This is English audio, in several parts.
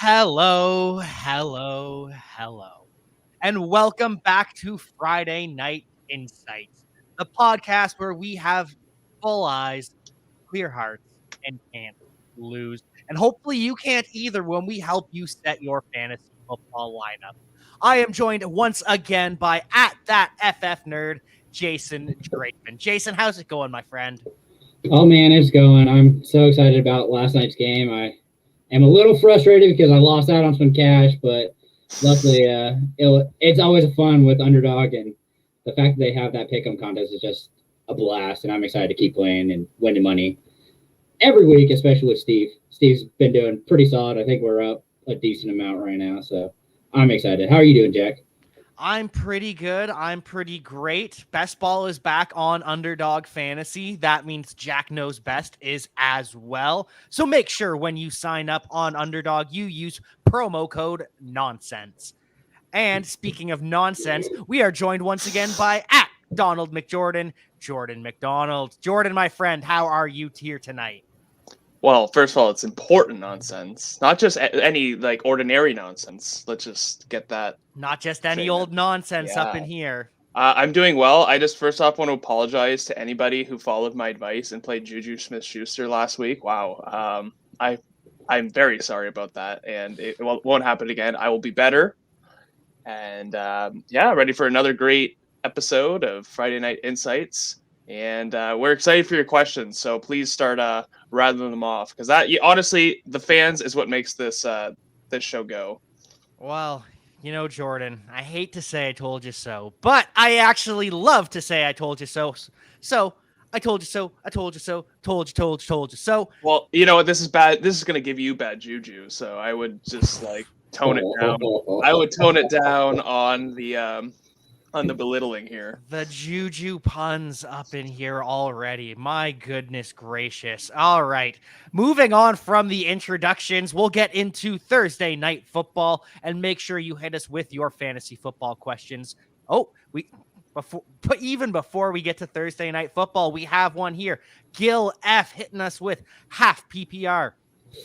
Hello, hello, hello, and welcome back to Friday Night Insights, the podcast where we have full eyes, clear hearts, and can't lose. And hopefully you can't either when we help you set your fantasy football lineup. I am joined once again by at that FF nerd, Jason Draven. Jason, how's it going, my friend? Oh man, it's going. I'm so excited about last night's game. I am a little frustrated because I lost out on some cash, but luckily, it's always fun with underdog, and the fact that they have that pick'em contest is just a blast. And I'm excited to keep playing and winning money every week, especially with Steve. Steve's been doing pretty solid. I think we're up a decent amount right now, so I'm excited. How are you doing, Jack? I'm pretty good. I'm pretty great. Best Ball is back on Underdog Fantasy. That means Jack Knows Best is as well. So make sure when you sign up on Underdog, you use promo code NONSENSE. And speaking of nonsense, we are joined once again by at Donald McJordan, Jordan McDonald. Jordan, my friend, how are you here tonight? Well, first of all, it's important nonsense, not just any ordinary nonsense. Let's just get that. Not just any old nonsense up in here. I'm doing well. I just first off want to apologize to anybody who followed my advice and played Juju Smith-Schuster last week. Wow. I'm very sorry about that, and it won't happen again. I will be better. And ready for another great episode of Friday Night Insights. And we're excited for your questions, so please start rattling them off, because honestly, the fans is what makes this show go. Well, Jordan, I hate to say I told you so, but I actually love to say I told you so. So I told you so. I told you so. Told you so. Well, you know what? This is bad. This is going to give you bad juju. So I would just tone it down. I would tone it down on the belittling here. The juju puns up in here already. My goodness gracious. All right. Moving on from the introductions, we'll get into Thursday night football, and make sure you hit us with your fantasy football questions. Even before we get to Thursday night football, we have one here. Gil F hitting us with half PPR.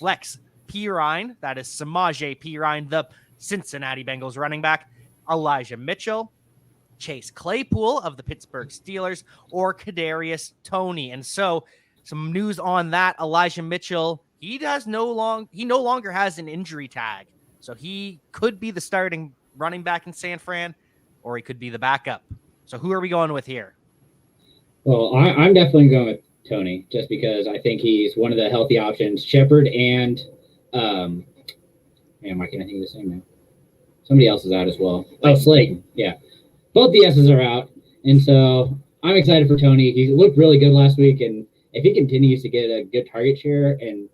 Flex Pirine, that is Samaje Pirine, the Cincinnati Bengals running back. Elijah Mitchell, Chase Claypool of the Pittsburgh Steelers, or Kadarius Toney. And so some news on that. Elijah Mitchell, he no longer has an injury tag. So he could be the starting running back in San Fran, or he could be the backup. So who are we going with here? Well, I'm definitely going with Toney, just because I think he's one of the healthy options. Shepard and why can't I think of the same now? Somebody else is out as well. Oh, Slayton. Yeah. Both the S's are out, and so I'm excited for Toney. He looked really good last week, and if he continues to get a good target share and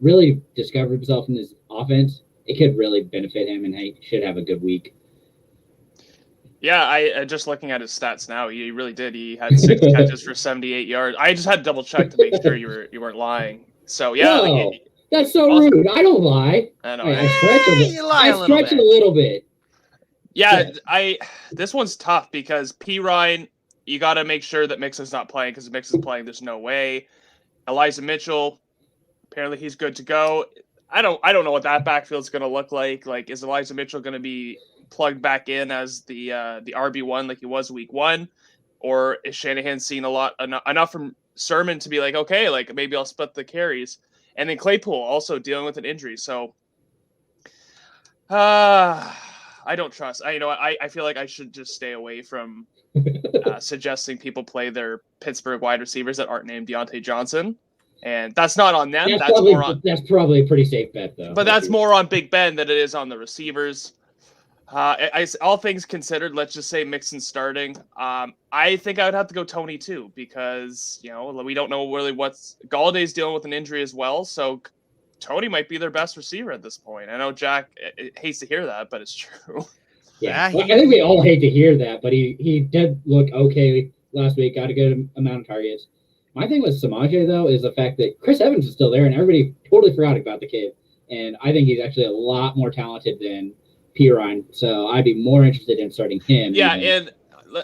really discover himself in this offense, it could really benefit him, and he should have a good week. Yeah, I just looking at his stats now, he really did. He had 6 catches for 78 yards. I just had to double check to make sure you weren't lying. So yeah, no, that's so rude. I don't lie. I know. I stretch it a little bit. Yeah, this one's tough because Pirine, you got to make sure that Mixon's not playing, because if Mixon's playing, there's no way. Elijah Mitchell, apparently he's good to go. I don't know what that backfield's going to look like. Is Elijah Mitchell going to be plugged back in as the RB1 like he was week 1, or is Shanahan seen enough from Sermon to be like, okay, maybe I'll split the carries? And then Claypool also dealing with an injury, so I don't trust. I feel like I should just stay away from suggesting people play their Pittsburgh wide receivers that aren't named Deontay Johnson, and that's not on them. That's probably a pretty safe bet, though. But that's more on Big Ben than it is on the receivers. All things considered, let's just say Mixon's starting. I think I would have to go Toney too, because we don't know really what's Galladay's dealing with an injury as well, so Toney might be their best receiver at this point. I know Jack hates to hear that, but it's true. Yeah, I think we all hate to hear that, but he did look okay last week, got a good amount of targets. My thing with Samaje, though, is the fact that Chris Evans is still there, and everybody totally forgot about the kid. And I think he's actually a lot more talented than Pirine, so I'd be more interested in starting him. Yeah, and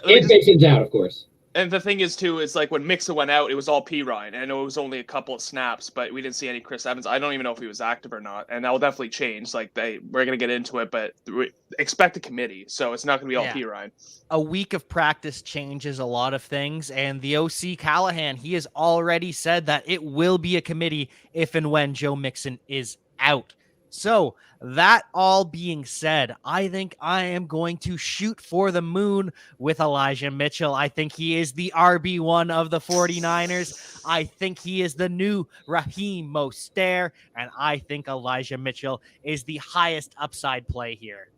if Mixon's out, of course. And the thing is, too, is like when Mixa went out, it was all P. Ryan. I know it was only a couple of snaps, but we didn't see any Chris Evans. I don't even know if he was active or not. And that will definitely change. Like, we're going to get into it, but expect a committee. So it's not going to be all P. Ryan. A week of practice changes a lot of things. And the OC Callahan, he has already said that it will be a committee if and when Joe Mixon is out. So that all being said, I think I am going to shoot for the moon with Elijah Mitchell. I think he is the RB1 of the 49ers. I think he is the new Raheem Mostert, and I think Elijah Mitchell is the highest upside play here.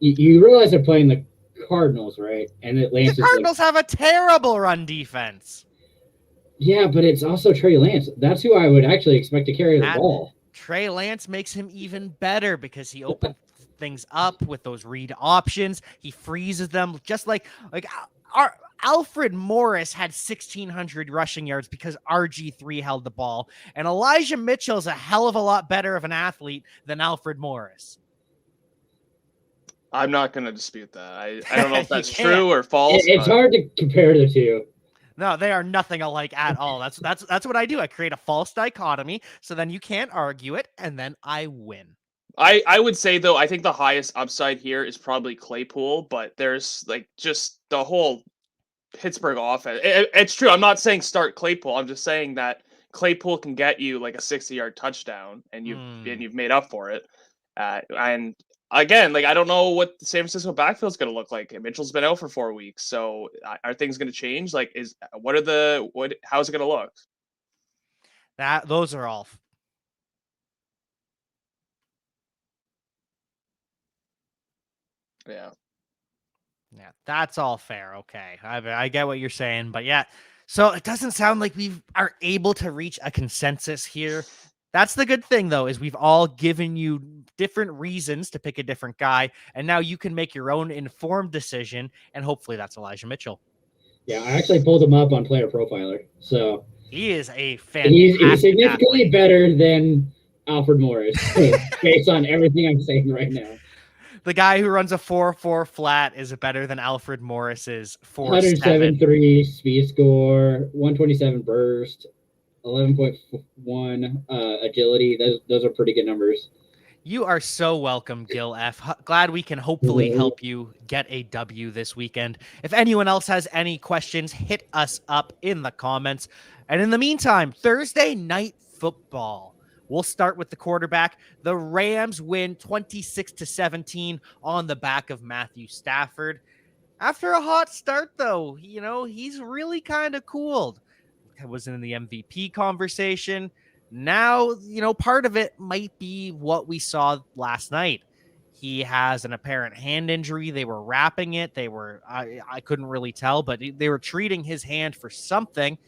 You realize they're playing the Cardinals, right? And the Cardinals have a terrible run defense. Yeah, but it's also Trey Lance. That's who I would actually expect to carry the ball. Trey Lance makes him even better because he opens things up with those read options. He freezes them just like Alfred Morris had 1,600 rushing yards because RG3 held the ball. And Elijah Mitchell's a hell of a lot better of an athlete than Alfred Morris. I'm not going to dispute that. I don't know if that's true or false. It's hard to compare the two. No, they are nothing alike at all. That's what I do. I create a false dichotomy, so then you can't argue it, and then I win. I would say, though, I think the highest upside here is probably Claypool, but there's like just the whole Pittsburgh offense. It's true. I'm not saying start Claypool. I'm just saying that Claypool can get you like a 60-yard touchdown, and you've made up for it. And again, like I don't know what the San Francisco backfield is going to look like. Mitchell's been out for 4 weeks, so are things going to change? Like, how's it going to look? Those are all. Yeah, that's all fair. Okay, I get what you're saying, but yeah. So it doesn't sound like we are able to reach a consensus here. That's the good thing, though, is we've all given you different reasons to pick a different guy, and now you can make your own informed decision, and hopefully that's Elijah Mitchell. Yeah, I actually pulled him up on Player Profiler, so he is a fantastic he's significantly athlete. Better than Alfred Morris, based on everything I'm saying right now. The guy who runs a 4.4 flat is better than Alfred Morris's 4.7. 107.3 speed score, 127 burst. 11.1 agility. Those are pretty good numbers. You are so welcome, Gil F. Glad we can hopefully help you get a W this weekend. If anyone else has any questions, hit us up in the comments. And in the meantime, Thursday night football. We'll start with the quarterback. The Rams win 26-17 on the back of Matthew Stafford. After a hot start, though, he's really kind of cooled. Was in the MVP conversation. Now, part of it might be what we saw last night. He has an apparent hand injury. They were wrapping it. I couldn't really tell, but they were treating his hand for something.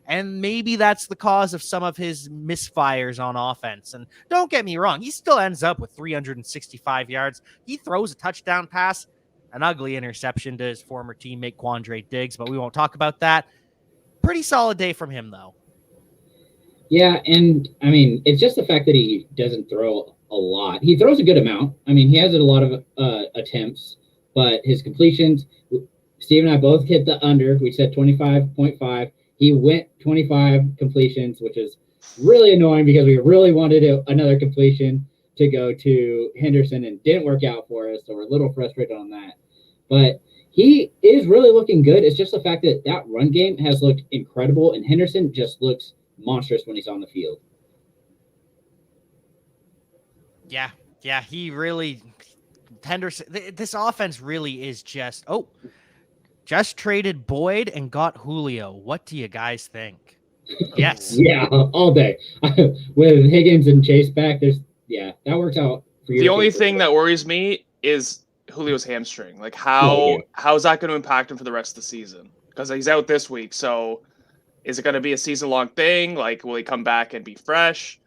And maybe that's the cause of some of his misfires on offense. And don't get me wrong, he still ends up with 365 yards. He throws a touchdown pass, an ugly interception to his former teammate Quandre Diggs, but we won't talk about that. Pretty solid day from him, though. Yeah, and I mean, it's just the fact that he doesn't throw a lot. He throws a good amount. I mean, he has a lot of attempts, but his completions, Steve and I both hit the under. We said 25.5. He went 25 completions, which is really annoying because we really wanted another completion to go to Henderson and didn't work out for us, so we're a little frustrated on that. But he is really looking good. It's just the fact that run game has looked incredible, and Henderson just looks monstrous when he's on the field. Yeah, he really Henderson. This offense really is just traded Boyd and got Julio. What do you guys think? Yes. Yeah, all day. With Higgins and Chase back, that works out for you. The only thing that worries me is Julio's hamstring. Like how is that going to impact him for the rest of the season? Because he's out this week. So is it going to be a season-long thing? Like, will he come back and be fresh?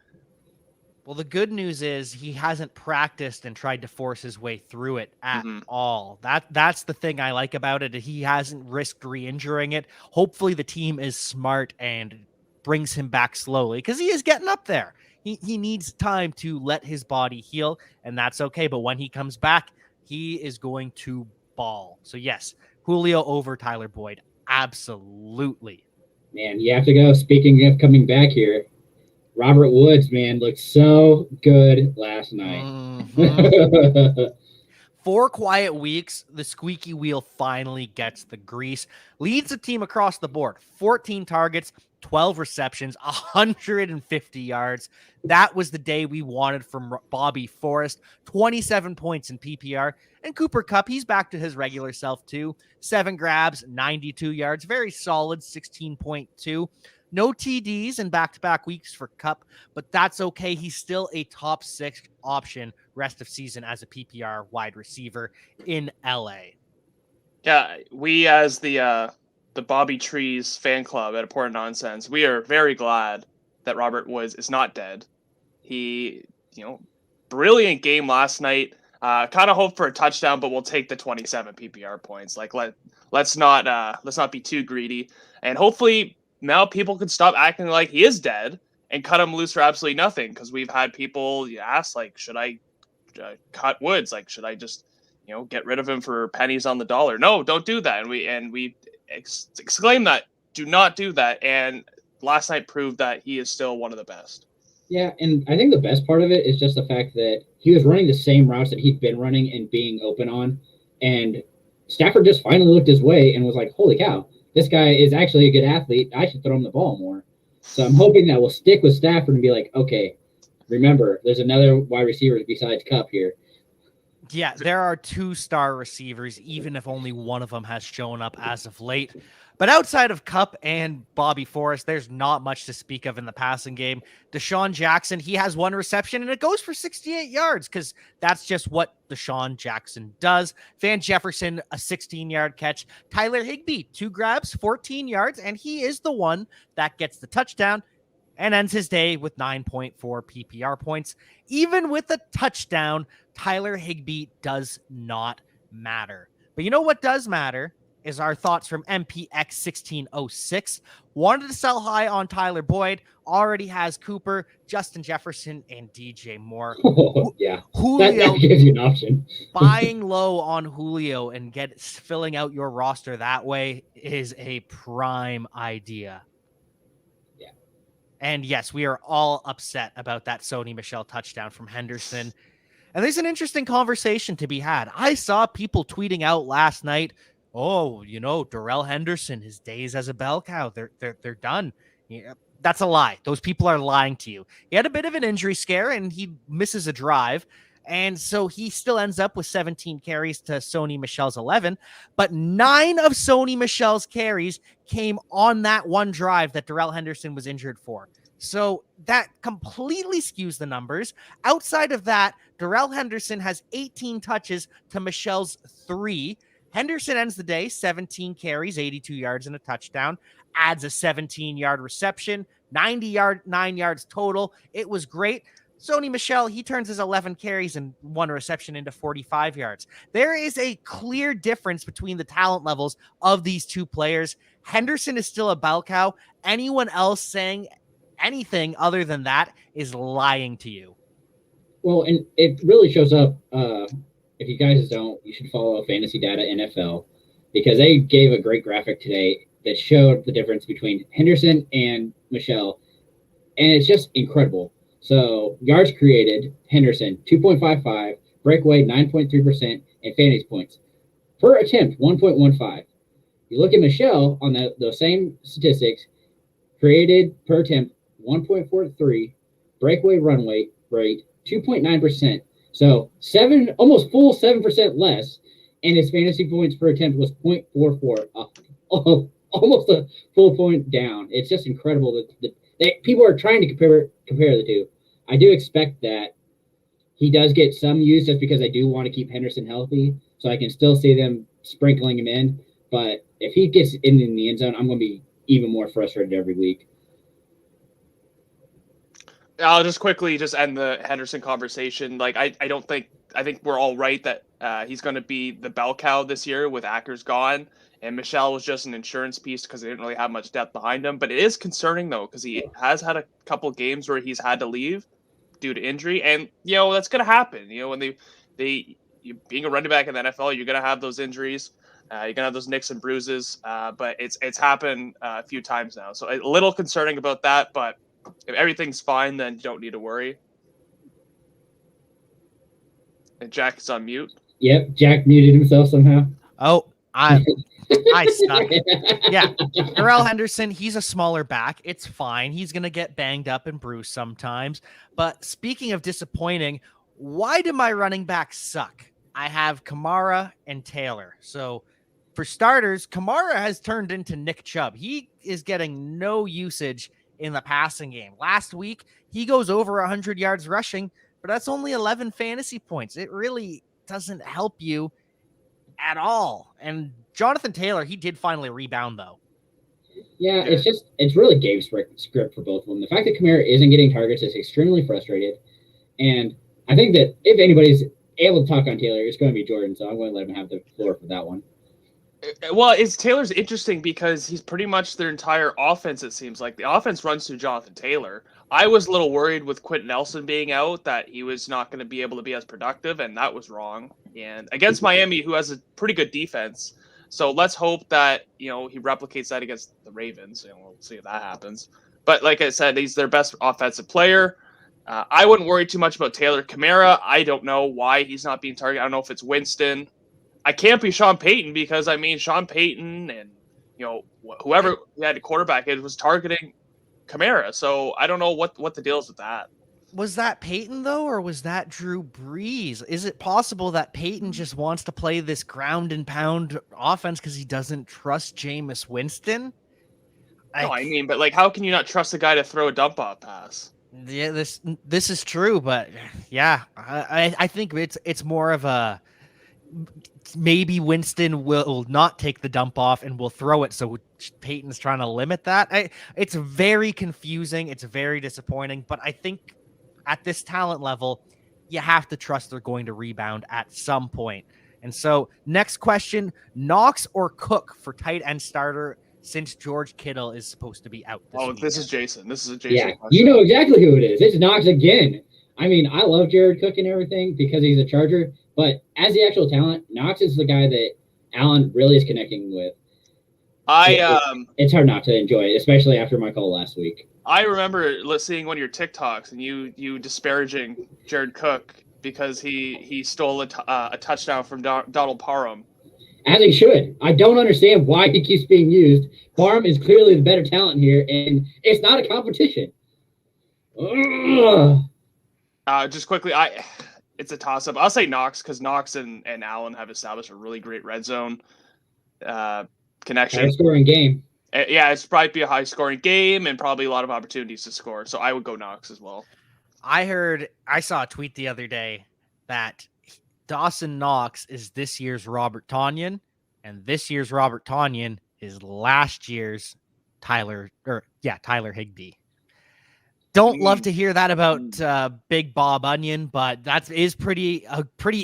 Well, the good news is he hasn't practiced and tried to force his way through it at all. That's the thing I like about it. He hasn't risked re-injuring it. Hopefully the team is smart and brings him back slowly because he is getting up there. He needs time to let his body heal, and that's okay. But when he comes back, he is going to ball. So yes, Julio over Tyler Boyd. Absolutely. Man, you have to go. Speaking of coming back here, Robert Woods, man, looked so good last night. Mm-hmm. 4 quiet weeks, the squeaky wheel finally gets the grease. Leads the team across the board. 14 targets, 12 receptions, 150 yards. That was the day we wanted from Bobby Forrest. 27 points in PPR. And Cooper Kupp, he's back to his regular self too. 7 grabs, 92 yards. Very solid, 16.2. No TDs in back-to-back weeks for Kupp, but that's okay. He's still a top 6 option rest of season as a PPR wide receiver in LA. Yeah, we as the Bobby Trees fan club at Important Nonsense, we are very glad that Robert Woods is not dead. He, brilliant game last night. Kind of hope for a touchdown, but we'll take the 27 PPR points. Like let's not be too greedy, and hopefully now people can stop acting like he is dead and cut him loose for absolutely nothing. Because we've had people ask, like, should I cut Woods? Like, should I just get rid of him for pennies on the dollar? No, don't do that. And we exclaim that, do not do that. And last night proved that he is still one of the best. Yeah, and I think the best part of it is just the fact that he was running the same routes that he'd been running and being open on. And Stafford just finally looked his way and was like, holy cow, this guy is actually a good athlete. I should throw him the ball more. So I'm hoping that we'll stick with Stafford and be like, okay, remember, there's another wide receiver besides Kupp here. Yeah, there are 2 star receivers, even if only one of them has shown up as of late. But outside of Kupp and Bobby Forrest, there's not much to speak of in the passing game. Deshaun Jackson, he has 1 reception, and it goes for 68 yards because that's just what Deshaun Jackson does. Van Jefferson, a 16-yard catch. Tyler Higbee, 2 grabs, 14 yards, and he is the one that gets the touchdown and ends his day with 9.4 PPR points. Even with a touchdown, Tyler Higbee does not matter. But you know what does matter is our thoughts from MPX1606. Wanted to sell high on Tyler Boyd, already has Cooper, Justin Jefferson, and DJ Moore. Yeah, Julio, that gives you an option. buying low on Julio and filling out your roster that way is a prime idea. Yeah. And yes, we are all upset about that Sony Michel touchdown from Henderson. And there's an interesting conversation to be had. I saw people tweeting out last night, oh, Darrell Henderson, his days as a bell cow, they're done. Yeah, that's a lie. Those people are lying to you. He had a bit of an injury scare and he misses a drive. And so he still ends up with 17 carries to Sony Michel's 11. But 9 of Sony Michel's carries came on that one drive that Darrell Henderson was injured for. So that completely skews the numbers. Outside of that, Darrell Henderson has 18 touches to Michel's 3. Henderson ends the day, 17 carries, 82 yards and a touchdown, adds a 17-yard reception, 9 yards total. It was great. Sony Michel, he turns his 11 carries and 1 reception into 45 yards. There is a clear difference between the talent levels of these 2 players. Henderson is still a bell cow. Anyone else saying anything other than that is lying to you. Well, and it really shows up. If you guys don't, you should follow Fantasy Data NFL because they gave a great graphic today that showed the difference between Henderson and Michel, and it's just incredible. So yards created, Henderson 2.55, breakaway 9.3%, and fantasy points per attempt 1.15. You look at Michel on those same statistics, created per attempt 1.43, breakaway run rate 2.9%. So almost full 7% less, and his fantasy points per attempt was 0.44, almost a full point down. It's just incredible that people are trying to compare the 2. I do expect that he does get some use just because I do want to keep Henderson healthy, so I can still see them sprinkling him in. But if he gets in the end zone, I'm going to be even more frustrated every week. I'll just quickly end the Henderson conversation. Like, I think we're all right that he's going to be the bell cow this year with Akers gone, and Michel was just an insurance piece because they didn't really have much depth behind him. But it is concerning though because he has had a couple games where he's had to leave due to injury, and that's going to happen. When they being a running back in the NFL, you're going to have those injuries. You're gonna have those nicks and bruises, but it's happened a few times now. So a little concerning about that, but if everything's fine, then you don't need to worry. And Jack is on mute. Yep, Jack muted himself somehow. Oh, I suck. Yeah, Darrell Henderson, he's a smaller back. It's fine. He's going to get banged up and bruised sometimes. But speaking of disappointing, why do my running backs suck? I have Kamara and Taylor. So for starters, Kamara has turned into Nick Chubb. He is getting no usage in the passing game. Last week, he goes over 100 yards rushing, but that's only 11 fantasy points. It really doesn't help you at all. And Jonathan Taylor, he did finally rebound, though. Yeah, it's really game script for both of them. The fact that Kamara isn't getting targets is extremely frustrated. And I think that if anybody's able to talk on Taylor, it's going to be Jordan, so I'm going to let him have the floor for that one. Well, Taylor's interesting because he's pretty much their entire offense, it seems like. The offense runs through Jonathan Taylor. I was a little worried with Quentin Nelson being out that he was not going to be able to be as productive, and that was wrong. And against Miami, who has a pretty good defense, so let's hope that he replicates that against the Ravens. We'll see if that happens. But like I said, he's their best offensive player. I wouldn't worry too much about Taylor. Kamara, I don't know why he's not being targeted. I don't know if it's Winston. I can't be Sean Payton because, Sean Payton and, whoever had a quarterback, it was targeting Kamara. So I don't know what the deal is with that. Was that Peyton, though, or was that Drew Brees? Is it possible that Peyton just wants to play this ground and pound offense because he doesn't trust Jameis Winston? But how can you not trust a guy to throw a dump off pass? Yeah, this is true, but yeah, I think it's more of a maybe Winston will not take the dump off and will throw it. So Peyton's trying to limit that. It's very confusing. It's very disappointing, but I think at this talent level, you have to trust they're going to rebound at some point. And so next question, Knox or Cook for tight end starter since George Kittle is supposed to be out this weekend? This is Jason. This is a Jason Yeah, question. you know exactly who it is. It's Knox again. I love Jared Cook and everything because he's a Charger, but as the actual talent, Knox is the guy that Allen really is connecting with. It's hard not to enjoy it, especially after my call last week. I remember seeing one of your TikToks and you disparaging Jared Cook because he stole a touchdown from Donald Parham. As he should. I don't understand why he keeps being used. Parham is clearly the better talent here, and it's not a competition. Just quickly, it's a toss-up. I'll say Knox because Knox and Allen have established a really great red zone connection. High-scoring game. Yeah, it's probably be a high-scoring game and probably a lot of opportunities to score. So I would go Knox as well. I saw a tweet the other day that Dawson Knox is this year's Robert Tonyan, and this year's Robert Tonyan is last year's Tyler Higbee. Don't love to hear that about Big Bob Onion, but that is a pretty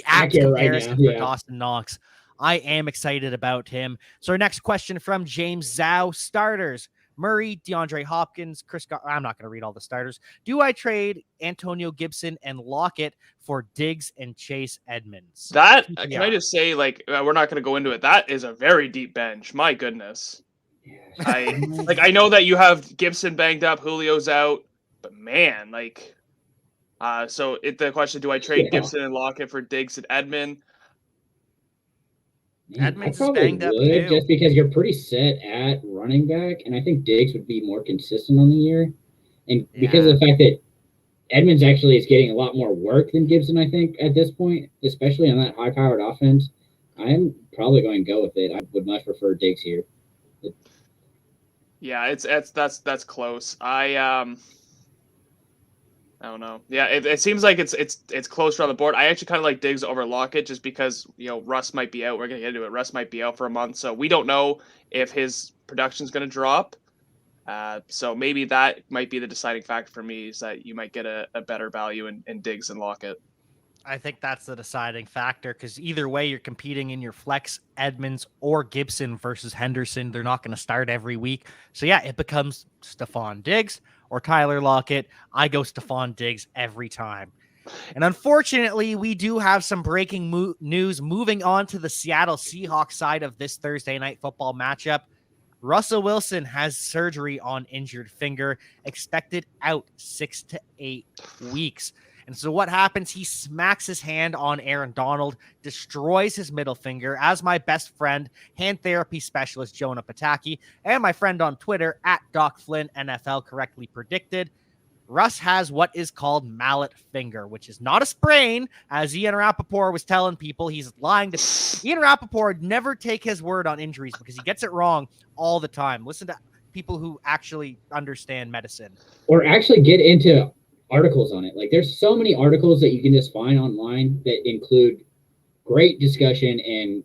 apt comparison for Dawson Knox. I am excited about him. So our next question from James Zhao, starters: Murray, DeAndre Hopkins, I'm not going to read all the starters. Do I trade Antonio Gibson and Lockett for Diggs and Chase Edmonds? That, can I just say, we're not going to go into it. That is a very deep bench. My goodness. I know that you have Gibson banged up, Julio's out, but man, the question, do I trade Gibson and Lockett for Diggs and Edmond? Edmonds is banged up too. Just because you're pretty set at running back, and I think Diggs would be more consistent on the year. And because of the fact that Edmonds actually is getting a lot more work than Gibson, I think, at this point, especially on that high-powered offense, I'm probably going to go with it. I would much prefer Diggs here. Yeah, that's close. I don't know. Yeah, it seems like it's closer on the board. I actually kind of like Diggs over Lockett just because, Russ might be out. We're going to get into it. Russ might be out for a month, so we don't know if his production's going to drop. So maybe that might be the deciding factor for me, is that you might get a better value in Diggs and Lockett. I think that's the deciding factor because either way, you're competing in your flex Edmonds or Gibson versus Henderson. They're not going to start every week. So yeah, it becomes Stephon Diggs or Tyler Lockett. I go Stephon Diggs every time. And unfortunately, we do have some breaking news moving on to the Seattle Seahawks side of this Thursday night football matchup. Russell Wilson has surgery on injured finger, expected out 6 to 8 weeks. And so what happens? He smacks his hand on Aaron Donald, destroys his middle finger, as my best friend, hand therapy specialist Jonah Pataki, and my friend on Twitter, @DocFlynnNFL, correctly predicted. Russ has what is called mallet finger, which is not a sprain, as Ian Rappaport was telling people. He's lying to Ian Rappaport. Never take his word on injuries because he gets it wrong all the time. Listen to people who actually understand medicine. Or actually get into articles on it. Like, there's so many articles that you can just find online that include great discussion and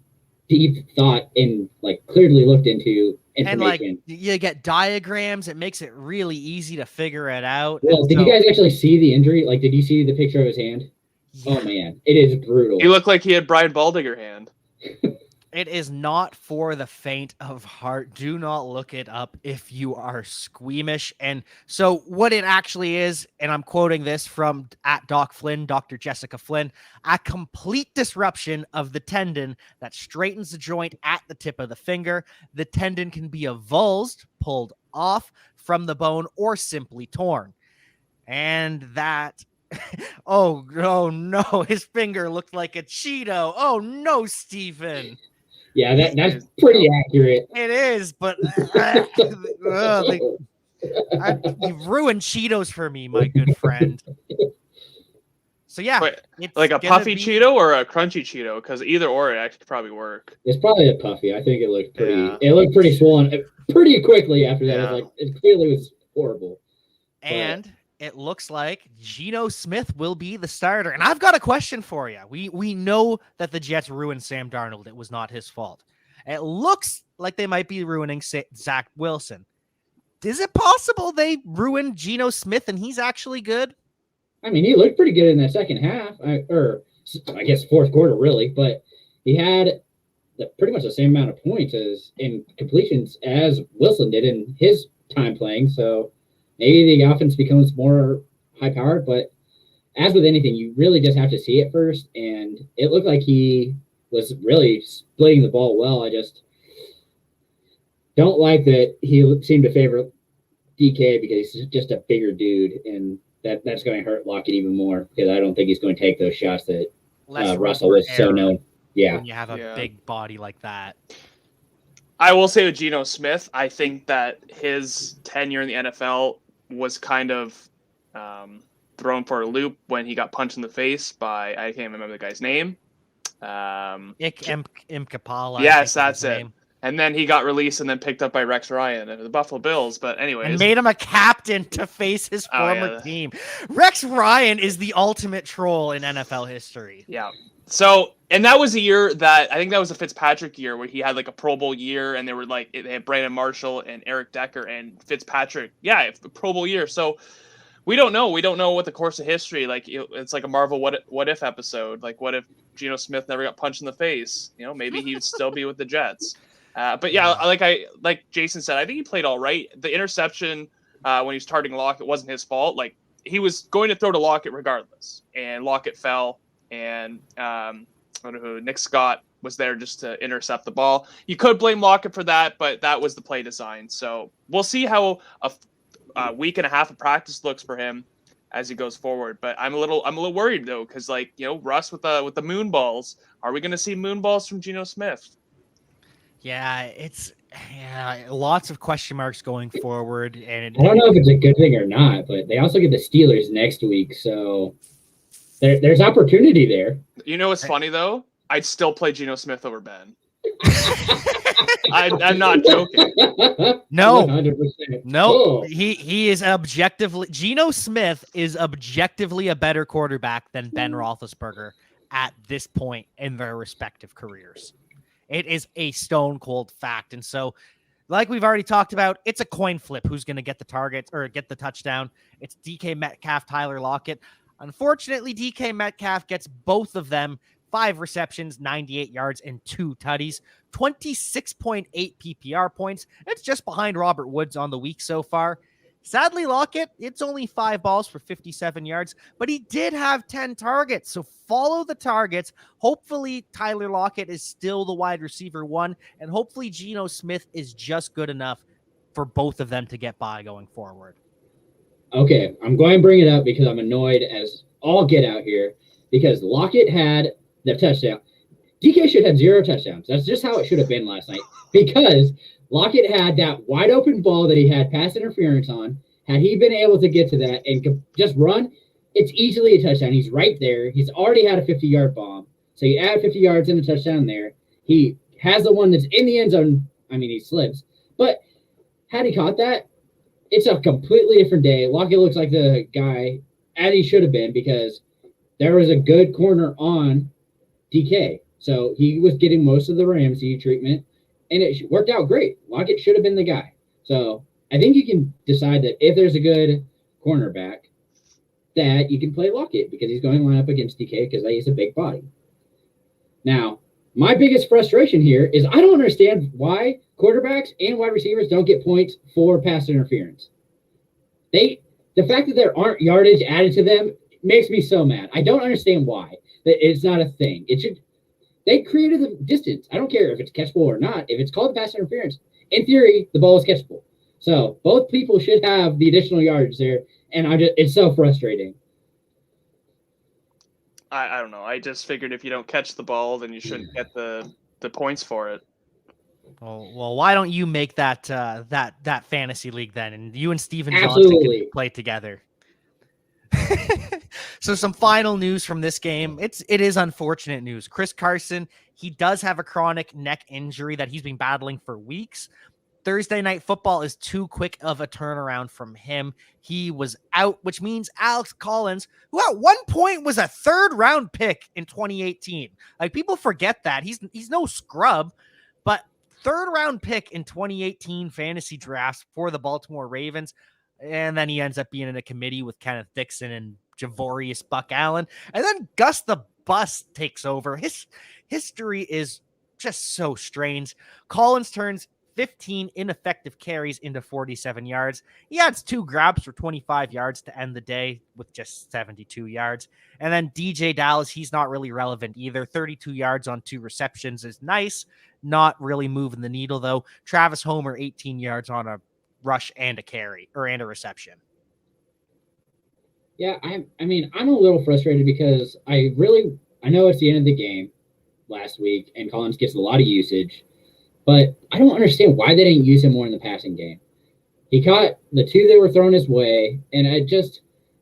deep thought and like clearly looked into information. And like you get diagrams, it makes it really easy to figure it out. Well, did you guys actually see the injury? Like, did you see the picture of his hand? Yeah. Oh man, it is brutal. He looked like he had Brian Baldinger hand. It is not for the faint of heart. Do not look it up if you are squeamish. And so what it actually is, and I'm quoting this from @DocFlynn, Dr. Jessica Flynn, a complete disruption of the tendon that straightens the joint at the tip of the finger. The tendon can be avulsed, pulled off from the bone, or simply torn. And that... oh no, his finger looked like a Cheeto. Oh no, Stephen. Yeah, that's pretty accurate. It is, but you've ruined Cheetos for me, my good friend. So yeah, Wait, like a puffy Cheeto or a crunchy Cheeto? Because either or, it actually probably work. It's probably a puffy. I think it looked pretty. Yeah. It looked pretty swollen pretty quickly after that. Yeah. It clearly was horrible. And it looks like Geno Smith will be the starter. And I've got a question for you. We know that the Jets ruined Sam Darnold. It was not his fault. It looks like they might be ruining Zach Wilson. Is it possible they ruined Geno Smith and he's actually good? I mean, he looked pretty good in that second half, or I guess fourth quarter, really. But he had pretty much the same amount of points in completions as Wilson did in his time playing. So maybe the offense becomes more high-powered, but as with anything, you really just have to see it first, and it looked like he was really splitting the ball well. I just don't like that he seemed to favor DK because he's just a bigger dude, and that's going to hurt Lockett even more because I don't think he's going to take those shots that Russell was so known. Yeah, when you have a big body like that. I will say with Geno Smith, I think that his tenure in the NFL was kind of thrown for a loop when he got punched in the face by, I can't remember the guy's name. Imkapala. Yes, that's it. Name. And then he got released and then picked up by Rex Ryan and the Buffalo Bills. But anyways. And made him a captain to face his former team. Rex Ryan is the ultimate troll in NFL history. Yeah. So, and that was a year that, I think that was a Fitzpatrick year where he had like a Pro Bowl year and they were like, they had Brandon Marshall and Eric Decker and Fitzpatrick. Yeah, Pro Bowl year. So we don't know. We don't know what the course of history, like it's like a Marvel what if episode. Like what if Geno Smith never got punched in the face? You know, maybe he would still be with the Jets. But yeah, like Jason said, I think he played all right. The interception when he was targeting Lockett wasn't his fault. Like he was going to throw to Lockett regardless, and Lockett fell. And Nick Scott was there just to intercept the ball. You could blame Lockett for that, but that was the play design. So we'll see how a week and a half of practice looks for him as he goes forward. But I'm a little worried though, because like Russ with the moon balls. Are we going to see moon balls from Geno Smith? Yeah, it's lots of question marks going forward, and I don't know if it's a good thing or not. But they also get the Steelers next week, so there's opportunity there. You know what's funny though? I'd still play Geno Smith over Ben. I'm not joking. No, 100%. No, oh. he is objectively. Geno Smith is objectively a better quarterback than Ben Roethlisberger at this point in their respective careers. It is a stone cold fact. And so, like we've already talked about, it's a coin flip who's going to get the targets or get the touchdown. It's DK Metcalf, Tyler Lockett. Unfortunately, DK Metcalf gets both of them, 5 receptions, 98 yards, and 2 tutties, 26.8 PPR points. It's just behind Robert Woods on the week so far. Sadly, Lockett, it's only 5 balls for 57 yards, but he did have 10 targets. So follow the targets. Hopefully, Tyler Lockett is still the wide receiver 1, and hopefully Geno Smith is just good enough for both of them to get by going forward. Okay, I'm going to bring it up because I'm annoyed as all get out here because Lockett had the touchdown. DK should have 0 touchdowns. That's just how it should have been last night because Lockett had that wide open ball that he had pass interference on. Had he been able to get to that and just run, it's easily a touchdown. He's right there. He's already had a 50-yard bomb. So you add 50 yards in the touchdown there. He has the one that's in the end zone. I mean, he slips. But had he caught that, it's a completely different day. Lockett looks like the guy as he should have been because there was a good corner on DK. So he was getting most of the Ramsey treatment, and it worked out great. Lockett should have been the guy. So I think you can decide that if there's a good cornerback, that you can play Lockett because he's going to line up against DK because he's a big body. Now, my biggest frustration here is I don't understand why quarterbacks and wide receivers don't get points for pass interference. The fact that there aren't yardage added to them makes me so mad. I don't understand why. That it's not a thing. They created the distance. I don't care if it's catchable or not. If it's called pass interference, in theory, the ball is catchable. So both people should have the additional yardage there, and it's so frustrating. I don't know. I just figured if you don't catch the ball, then you shouldn't get the points for it. Well, why don't you make that fantasy league then, and you and Steven Absolutely. Johnson can play together. So some final news from this game. It is unfortunate news. Chris Carson, he does have a chronic neck injury that he's been battling for weeks. Thursday Night Football is too quick of a turnaround from him. He was out, which means Alex Collins, who at one point was a 3rd-round pick in 2018. Like, people forget that. He's no scrub, but 3rd-round pick in 2018 fantasy drafts for the Baltimore Ravens. And then he ends up being in a committee with Kenneth Dixon and Javorius Buck Allen. And then Gus the Bus takes over. His history is just so strange. Collins turns 15 ineffective carries into 47 yards. He adds 2 grabs for 25 yards to end the day with just 72 yards. And then DJ Dallas, he's not really relevant either. 32 yards on 2 receptions is nice. Not really moving the needle, though. Travis Homer, 18 yards on a rush and a carry and a reception. Yeah, I mean, I'm a little frustrated because I know it's the end of the game last week and Collins gets a lot of usage, but I don't understand why they didn't use him more in the passing game. He caught the 2 that were thrown his way, and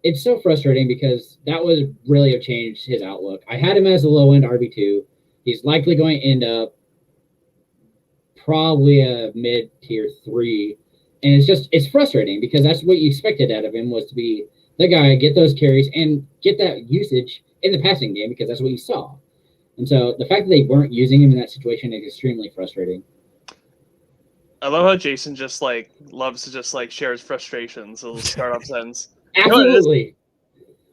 it's so frustrating because that would really have changed his outlook. I had him as a low-end RB2. He's likely going to end up probably a mid-tier 3, and it's frustrating because that's what you expected out of him, was to be the guy, get those carries, and get that usage in the passing game because that's what you saw. And so the fact that they weren't using him in that situation is extremely frustrating. I love how Jason just loves to just share his frustrations. A little startup sentence. Absolutely.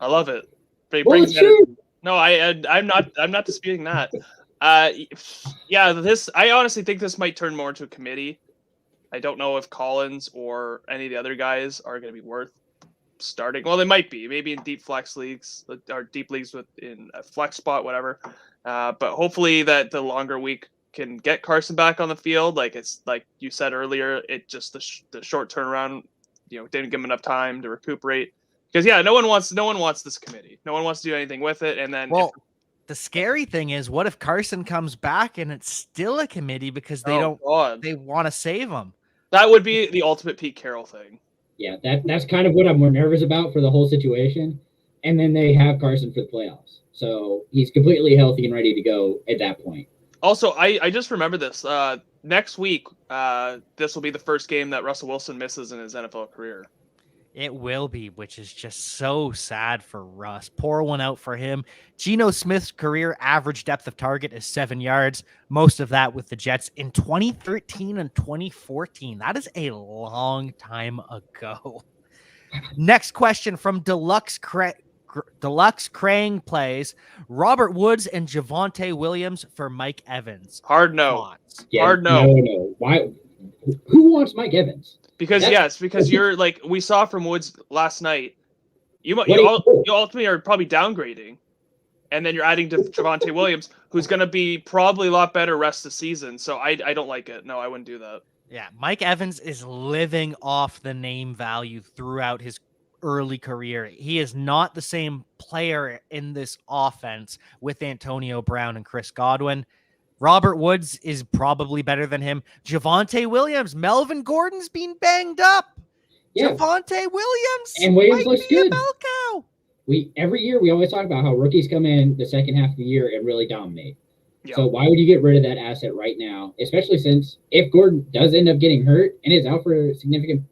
I love it. But Well, it's true. No, I'm not disputing that. Yeah, I honestly think this might turn more into a committee. I don't know if Collins or any of the other guys are going to be worth starting. Well, they might be, maybe in deep flex leagues or deep leagues in a flex spot, whatever. But hopefully that the longer week can get Carson back on the field. Like it's like you said earlier, it just the short turnaround, didn't give him enough time to recuperate. Because no one wants this committee. No one wants to do anything with it. And then the scary thing is, what if Carson comes back and it's still a committee because they want to save him? That would be the ultimate Pete Carroll thing. Yeah, that's kind of what I'm more nervous about for the whole situation. And then they have Carson for the playoffs. So he's completely healthy and ready to go at that point. Also, I just remember this. Next week, this will be the first game that Russell Wilson misses in his NFL career. It will be, which is just so sad for Russ. Pour one out for him. Geno Smith's career average depth of target is 7 yards. Most of that with the Jets in 2013 and 2014. That is a long time ago. Next question from Deluxe Krang plays Robert Woods and Javonte Williams for Mike Evans. Hard no. Yeah, Hard no. No. Why? Who wants Mike Evans? Because you're like we saw from Woods last night. You ultimately are probably downgrading, and then you're adding to Javonte Williams, who's going to be probably a lot better rest of the season. So I don't like it. No, I wouldn't do that. Yeah, Mike Evans is living off the name value throughout his early career. He is not the same player in this offense with Antonio Brown and Chris Godwin. Robert Woods is probably better than him. Javonte Williams, Melvin Gordon's been banged up. Yeah. Javonte Williams and Williams looks good. Bell cow. Every year we always talk about how rookies come in the second half of the year and really dominate. Yep. So why would you get rid of that asset right now? Especially since if Gordon does end up getting hurt and is out for a significant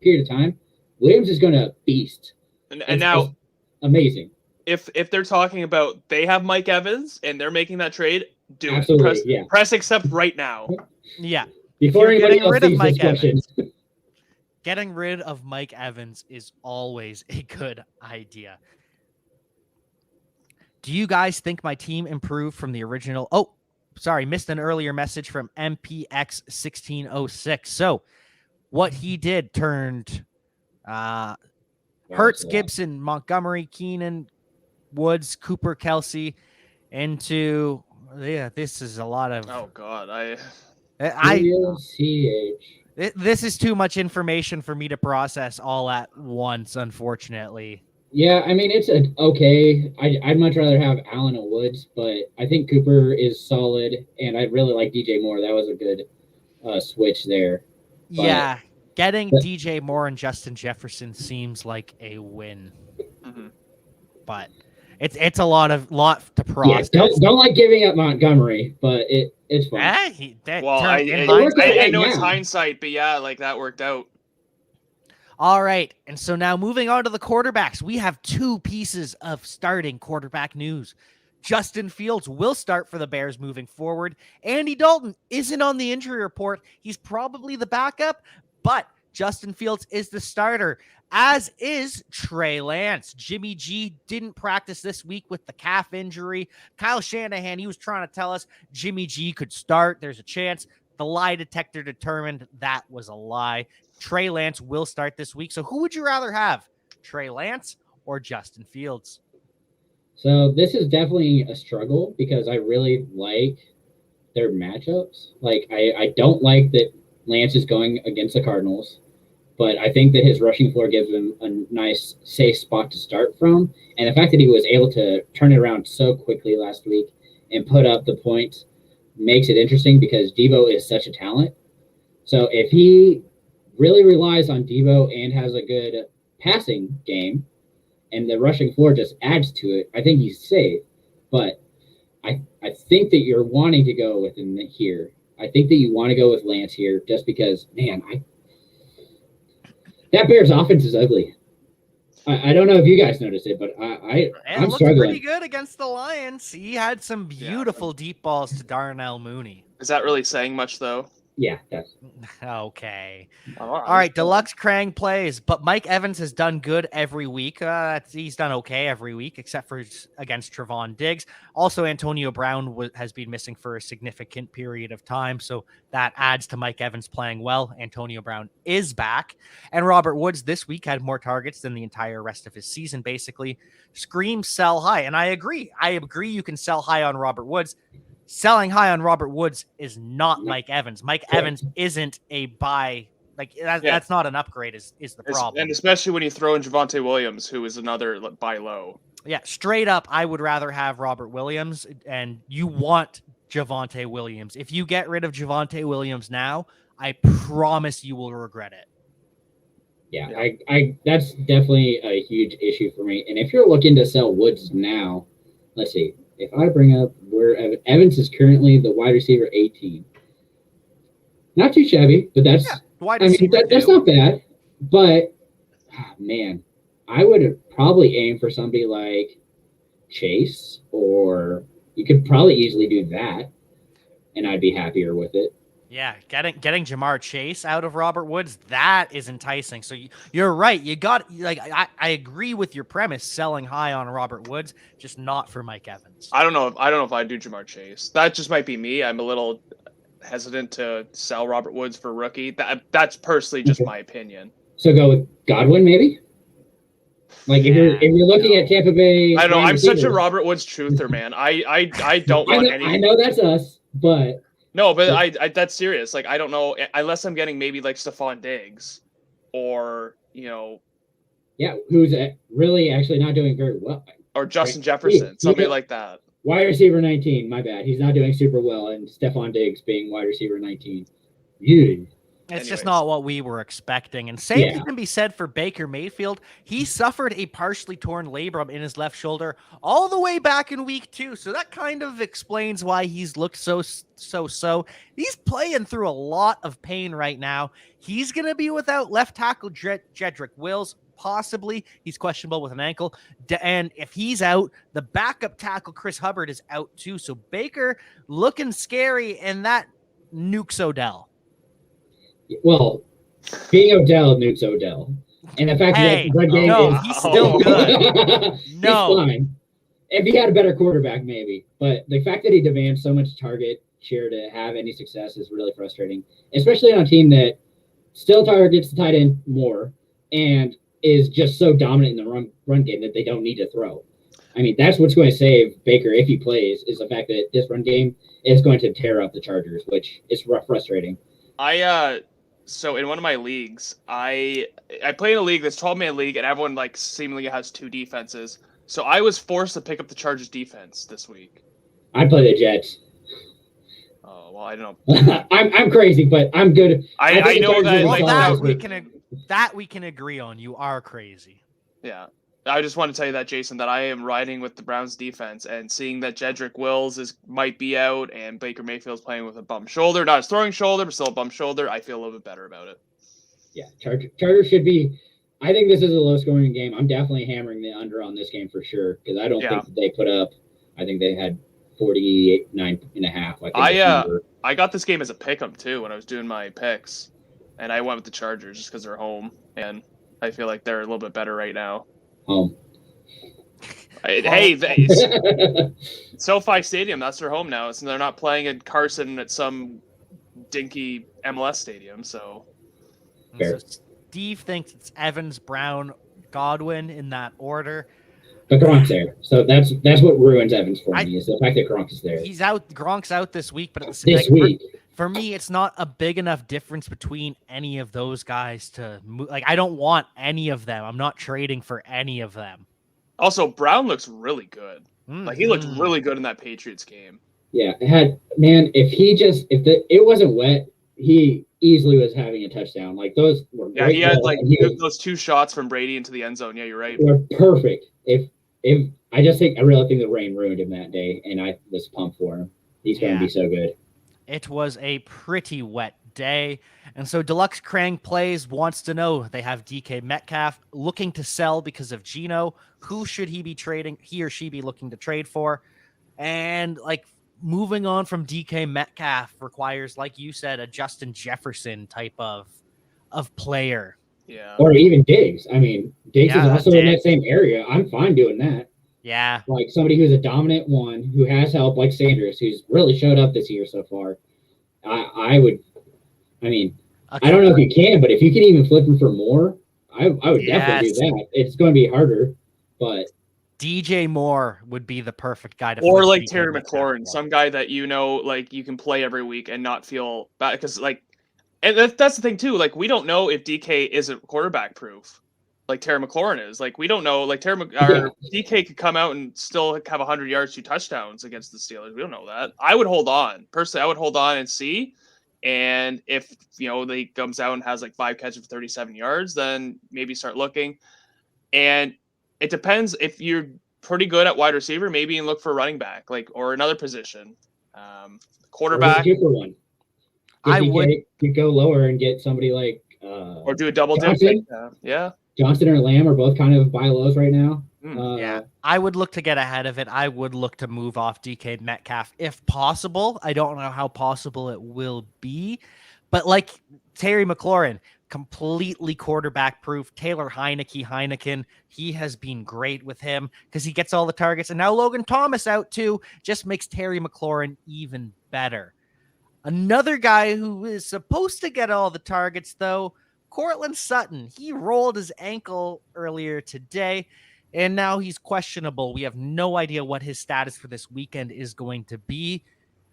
period of time, Williams is going to beast. And now, amazing. If they're talking about they have Mike Evans and they're making that trade, do Absolutely, it. Press accept right now. Yeah. Before anybody getting rid of Mike Evans. Getting rid of Mike Evans is always a good idea. Do you guys think my team improved from the original? Oh, sorry, missed an earlier message from MPX1606. So what he did turned Hurts, Gibson, Montgomery, Keenan, Woods, Cooper, Kelsey into, this is a lot of. Oh, God. This is too much information for me to process all at once, unfortunately. Yeah, I mean, it's okay. I'd much rather have Allen and Woods, but I think Cooper is solid, and I really like DJ Moore. That was a good switch there. But, yeah, getting DJ Moore and Justin Jefferson seems like a win. Mm-hmm. But it's a lot to process. Yeah, don't like giving up Montgomery, but it's fun. I know it's hindsight, but yeah, like that worked out. All right, and so now moving on to the quarterbacks, we have two pieces of starting quarterback news. Justin Fields will start for the Bears moving forward. Andy Dalton isn't on the injury report. He's probably the backup, but Justin Fields is the starter, as is Trey Lance. Jimmy G didn't practice this week with the calf injury. Kyle Shanahan, he was trying to tell us Jimmy G could start. There's a chance. The lie detector determined that was a lie. Trey Lance will start this week. So who would you rather have, Trey Lance or Justin Fields? So this is definitely a struggle because I really like their matchups. Like I don't like that Lance is going against the Cardinals, but I think that his rushing floor gives him a nice, safe spot to start from. And the fact that he was able to turn it around so quickly last week and put up the points makes it interesting because Deebo is such a talent. So if he really relies on Deebo and has a good passing game, and the rushing floor just adds to it, I think he's safe. But I think that you're wanting to go with him here. I think that you want to go with Lance here just because, man, that Bears offense is ugly. I don't know if you guys noticed it, but I'm struggling. Pretty good against the Lions. He had some beautiful deep balls to Darnell Mooney. Is that really saying much, though? Yeah, that's okay. All right, Deluxe Krang plays, but Mike Evans has done good every week. He's done okay every week, except for against Trevon Diggs. Also, Antonio Brown has been missing for a significant period of time, so that adds to Mike Evans playing well. Antonio Brown is back, and Robert Woods this week had more targets than the entire rest of his season, basically. Scream, sell high, and I agree. You can sell high on Robert Woods. Selling high on Robert Woods is not Mike Evans. Mike Evans isn't a buy. Like that's not an upgrade is the problem. And especially when you throw in Javonte Williams, who is another buy low. Yeah, straight up, I would rather have Robert Williams, and you want Javonte Williams. If you get rid of Javonte Williams now, I promise you will regret it. Yeah, I that's definitely a huge issue for me. And if you're looking to sell Woods now, let's see. If I bring up where Evans is currently the wide receiver 18, not too shabby, but that's that's not bad. But man, I would probably aim for somebody like Chase, or you could probably easily do that, and I'd be happier with it. Yeah, getting Jamar Chase out of Robert Woods, that is enticing. So you're right. You got I agree with your premise, selling high on Robert Woods, just not for Mike Evans. I don't know if I do Jamar Chase. That just might be me. I'm a little hesitant to sell Robert Woods for rookie. That's personally just my opinion. So go with Godwin, maybe. Like if you're looking at Tampa Bay, I don't know. I'm such a Robert Woods truther, man. I don't want any. I know that's us, but no, but I that's serious. Like I don't know unless I'm getting maybe like Stephon Diggs, or yeah, who's really actually not doing very well, or Justin Jefferson, somebody like that. Wide receiver 19. My bad. He's not doing super well, and Stephon Diggs being wide receiver 19. Yeah. It's just not what we were expecting. And same can be said for Baker Mayfield. He suffered a partially torn labrum in his left shoulder all the way back in week 2. So that kind of explains why he's looked so. He's playing through a lot of pain right now. He's going to be without left tackle Jedrick Wills. Possibly. He's questionable with an ankle. And if he's out, the backup tackle Chris Hubbard is out too. So Baker looking scary, and that nukes Odell. Well, being Odell nukes Odell, and the fact that the run game he's still good. He's fine. If he had a better quarterback, maybe. But the fact that he demands so much target share to have any success is really frustrating, especially on a team that still targets the tight end more and is just so dominant in the run game that they don't need to throw. I mean, that's what's going to save Baker if he plays, is the fact that this run game is going to tear up the Chargers, which is frustrating. So in one of my leagues, I play in a league that's 12-man league, and everyone like seemingly has 2 defenses. So I was forced to pick up the Chargers defense this week. I play the Jets. Oh well, I don't know. I'm crazy, but I'm good. I know that we can agree on. You are crazy. Yeah. I just want to tell you that, Jason, that I am riding with the Browns defense, and seeing that Jedrick Wills might be out and Baker Mayfield's playing with a bum shoulder, not his throwing shoulder, but still a bum shoulder, I feel a little bit better about it. Yeah, Chargers should be. I think this is a low-scoring game. I'm definitely hammering the under on this game for sure, because I don't think that they put up. I think they had 49.5. I got this game as a pick-em too when I was doing my picks, and I went with the Chargers just because they're home, and I feel like they're a little bit better right now. Home. Hey, SoFi Stadium, that's their home now. So they're not playing in Carson at some dinky MLS stadium. So Steve thinks it's Evans, Brown, Godwin in that order. But Gronk's there, so that's what ruins Evans for me, is the fact that Gronk is there. He's out. Gronk's out this week, but this week. For me, it's not a big enough difference between any of those guys to move. Like, I don't want any of them. I'm not trading for any of them. Also, Brown looks really good. Like, he looked really good in that Patriots game. Yeah, if it wasn't wet, he easily was having a touchdown. Like, those were great. He had those 2 shots from Brady into the end zone. Yeah, you're right. They were perfect. I really think the rain ruined him that day, and I was pumped for him. He's going to be so good. It was a pretty wet day. And so Deluxe Krang Plays wants to know, they have DK Metcalf looking to sell because of Geno. Who should he or she be looking to trade for? And like, moving on from DK Metcalf requires, like you said, a Justin Jefferson type of player. Yeah. Or even Diggs. I mean, Diggs is also in that same area. I'm fine doing that. Yeah. Like somebody who's a dominant one, who has help, like Sanders, who's really showed up this year so far. I don't know if you can, but if you can even flip him for more, I would definitely do that. It's going to be harder, but DJ Moore would be the perfect guy to. Or like Terry McLaurin, some guy that like you can play every week and not feel bad, because like, and that's the thing too. Like, we don't know if DK isn't quarterback proof, like Terry McLaurin is. Like, we don't know. Like DK could come out and still have 100 yards, 2 touchdowns against the Steelers. We don't know that. I would hold on personally. I would hold on and see. And if they comes out and has like 5 catches for 37 yards, then maybe start looking. And it depends. If you're pretty good at wide receiver, maybe you look for a running back, like, or another position. Quarterback. I would go lower and get somebody like or do a double dip. Johnson or Lamb are both kind of buy lows right now. I would look to get ahead of it. I would look to move off DK Metcalf if possible. I don't know how possible it will be, but like Terry McLaurin, completely quarterback proof. Taylor Heineken, he has been great with him because he gets all the targets. And now Logan Thomas out too, just makes Terry McLaurin even better. Another guy who is supposed to get all the targets, though, Cortland Sutton. He rolled his ankle earlier today, and now he's questionable. We have no idea what his status for this weekend is going to be.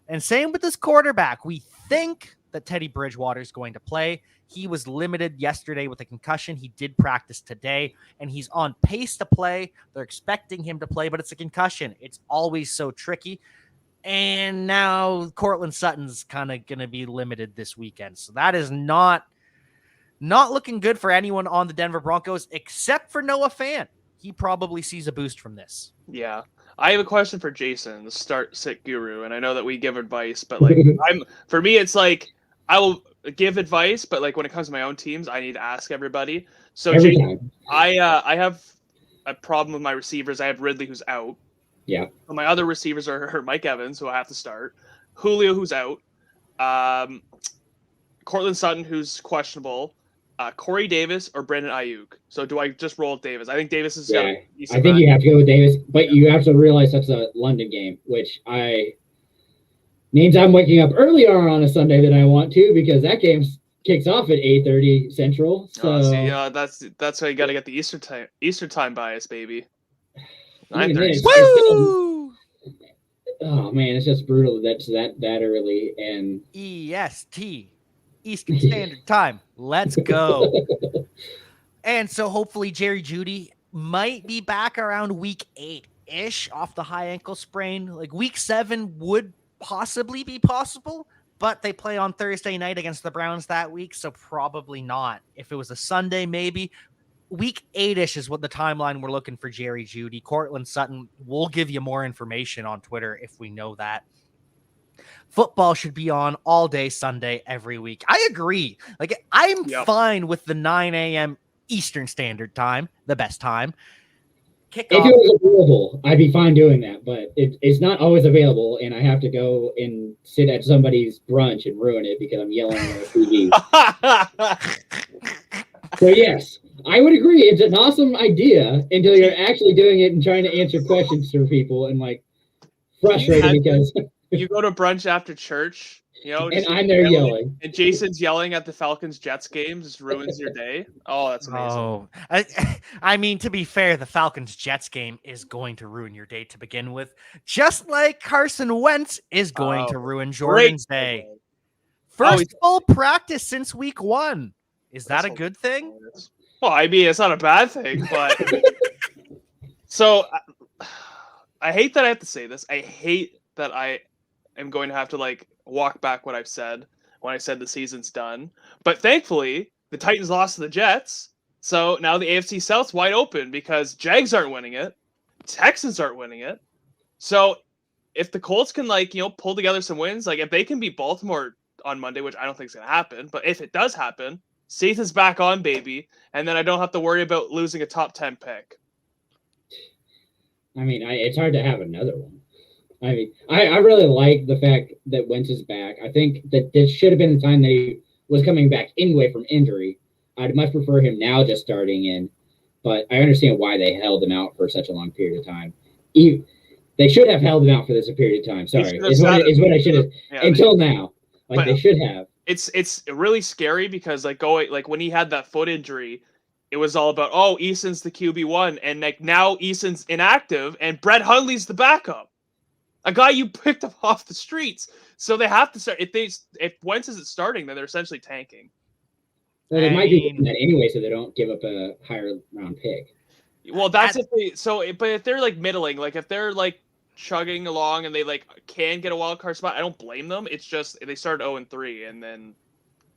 And same with this quarterback. We think that Teddy Bridgewater is going to play. He was limited yesterday with a concussion. He did practice today, and he's on pace to play. They're expecting him to play, but it's a concussion. It's always so tricky. And now Cortland Sutton's kind of going to be limited this weekend. So that is not looking good for anyone on the Denver Broncos, except for Noah Fant. He probably sees a boost from this. Yeah. I have a question for Jason, the sit guru, and I know that we give advice, but like for me, it's like I will give advice, but like when it comes to my own teams, I need to ask everybody. So Jason, I have a problem with my receivers. I have Ridley, who's out. Yeah. My other receivers are Mike Evans, who I have to start, Julio, who's out, Cortland Sutton, who's questionable, Corey Davis or Brandon Ayuk. So do I just roll with Davis? I think Davis is. Yeah, I think you have to go with Davis, but you have to realize that's a London game, which means I'm waking up earlier on a Sunday than I want to, because that game kicks off at 8:30 Central. So that's why you got to get the Eastern time bias, baby. 9:30. Woo! Oh man, it's just brutal. That's that early. And EST, Eastern Standard Time. Let's go. And so hopefully Jerry Jeudy might be back around week 8-ish off the high ankle sprain. Like week 7 would possibly be possible, but they play on Thursday night against the Browns that week, so probably not. If it was a Sunday, maybe. Week 8-ish is what the timeline we're looking for Jerry Jeudy. Cortland Sutton, we'll give you more information on Twitter if we know that. Football should be on all day Sunday every week. I agree. Like I'm fine with the 9 a.m. Eastern Standard Time, the best time. If it was available, I'd be fine doing that, but it's not always available, and I have to go and sit at somebody's brunch and ruin it because I'm yelling at the TV. So yes, I would agree. It's an awesome idea until you're actually doing it and trying to answer questions for people, and like frustrated because you go to brunch after church, and I'm there yelling. And Jason's yelling at the Falcons-Jets games. Just ruins your day. Oh, that's amazing. Oh, I mean, to be fair, the Falcons-Jets game is going to ruin your day to begin with, just like Carson Wentz is going to ruin Jordan's day. First full practice since week 1. Is that a good thing? Well, I mean, it's not a bad thing, but so I hate that I have to say this. I hate that I am going to have to like walk back what I've said when I said the season's done. But thankfully, the Titans lost to the Jets. So now the AFC South's wide open because Jags aren't winning it. Texans aren't winning it. So if the Colts can pull together some wins, like if they can beat Baltimore on Monday, which I don't think is going to happen, but if it does happen, Season's back on, baby. And then I don't have to worry about losing a top 10 pick. I mean, it's hard to have another one. I mean, I really like the fact that Wentz is back. I think that this should have been the time that he was coming back anyway from injury. I'd much prefer him now just starting in, but I understand why they held him out for such a long period of time. They should have held him out for this period of time. Sorry, is what I should have until now. They should have. It's really scary because when he had that foot injury, it was all about Eason's the QB1, and now Eason's inactive and Brett Hundley's the backup, a guy you picked up off the streets. So they have to start. If Wentz isn't starting, then they're essentially tanking. Well, they might be doing that anyway, so they don't give up a higher round pick. Well, that's but if they're middling, if they're chugging along and they can get a wild card spot, I don't blame them. It's just they started 0-3 and then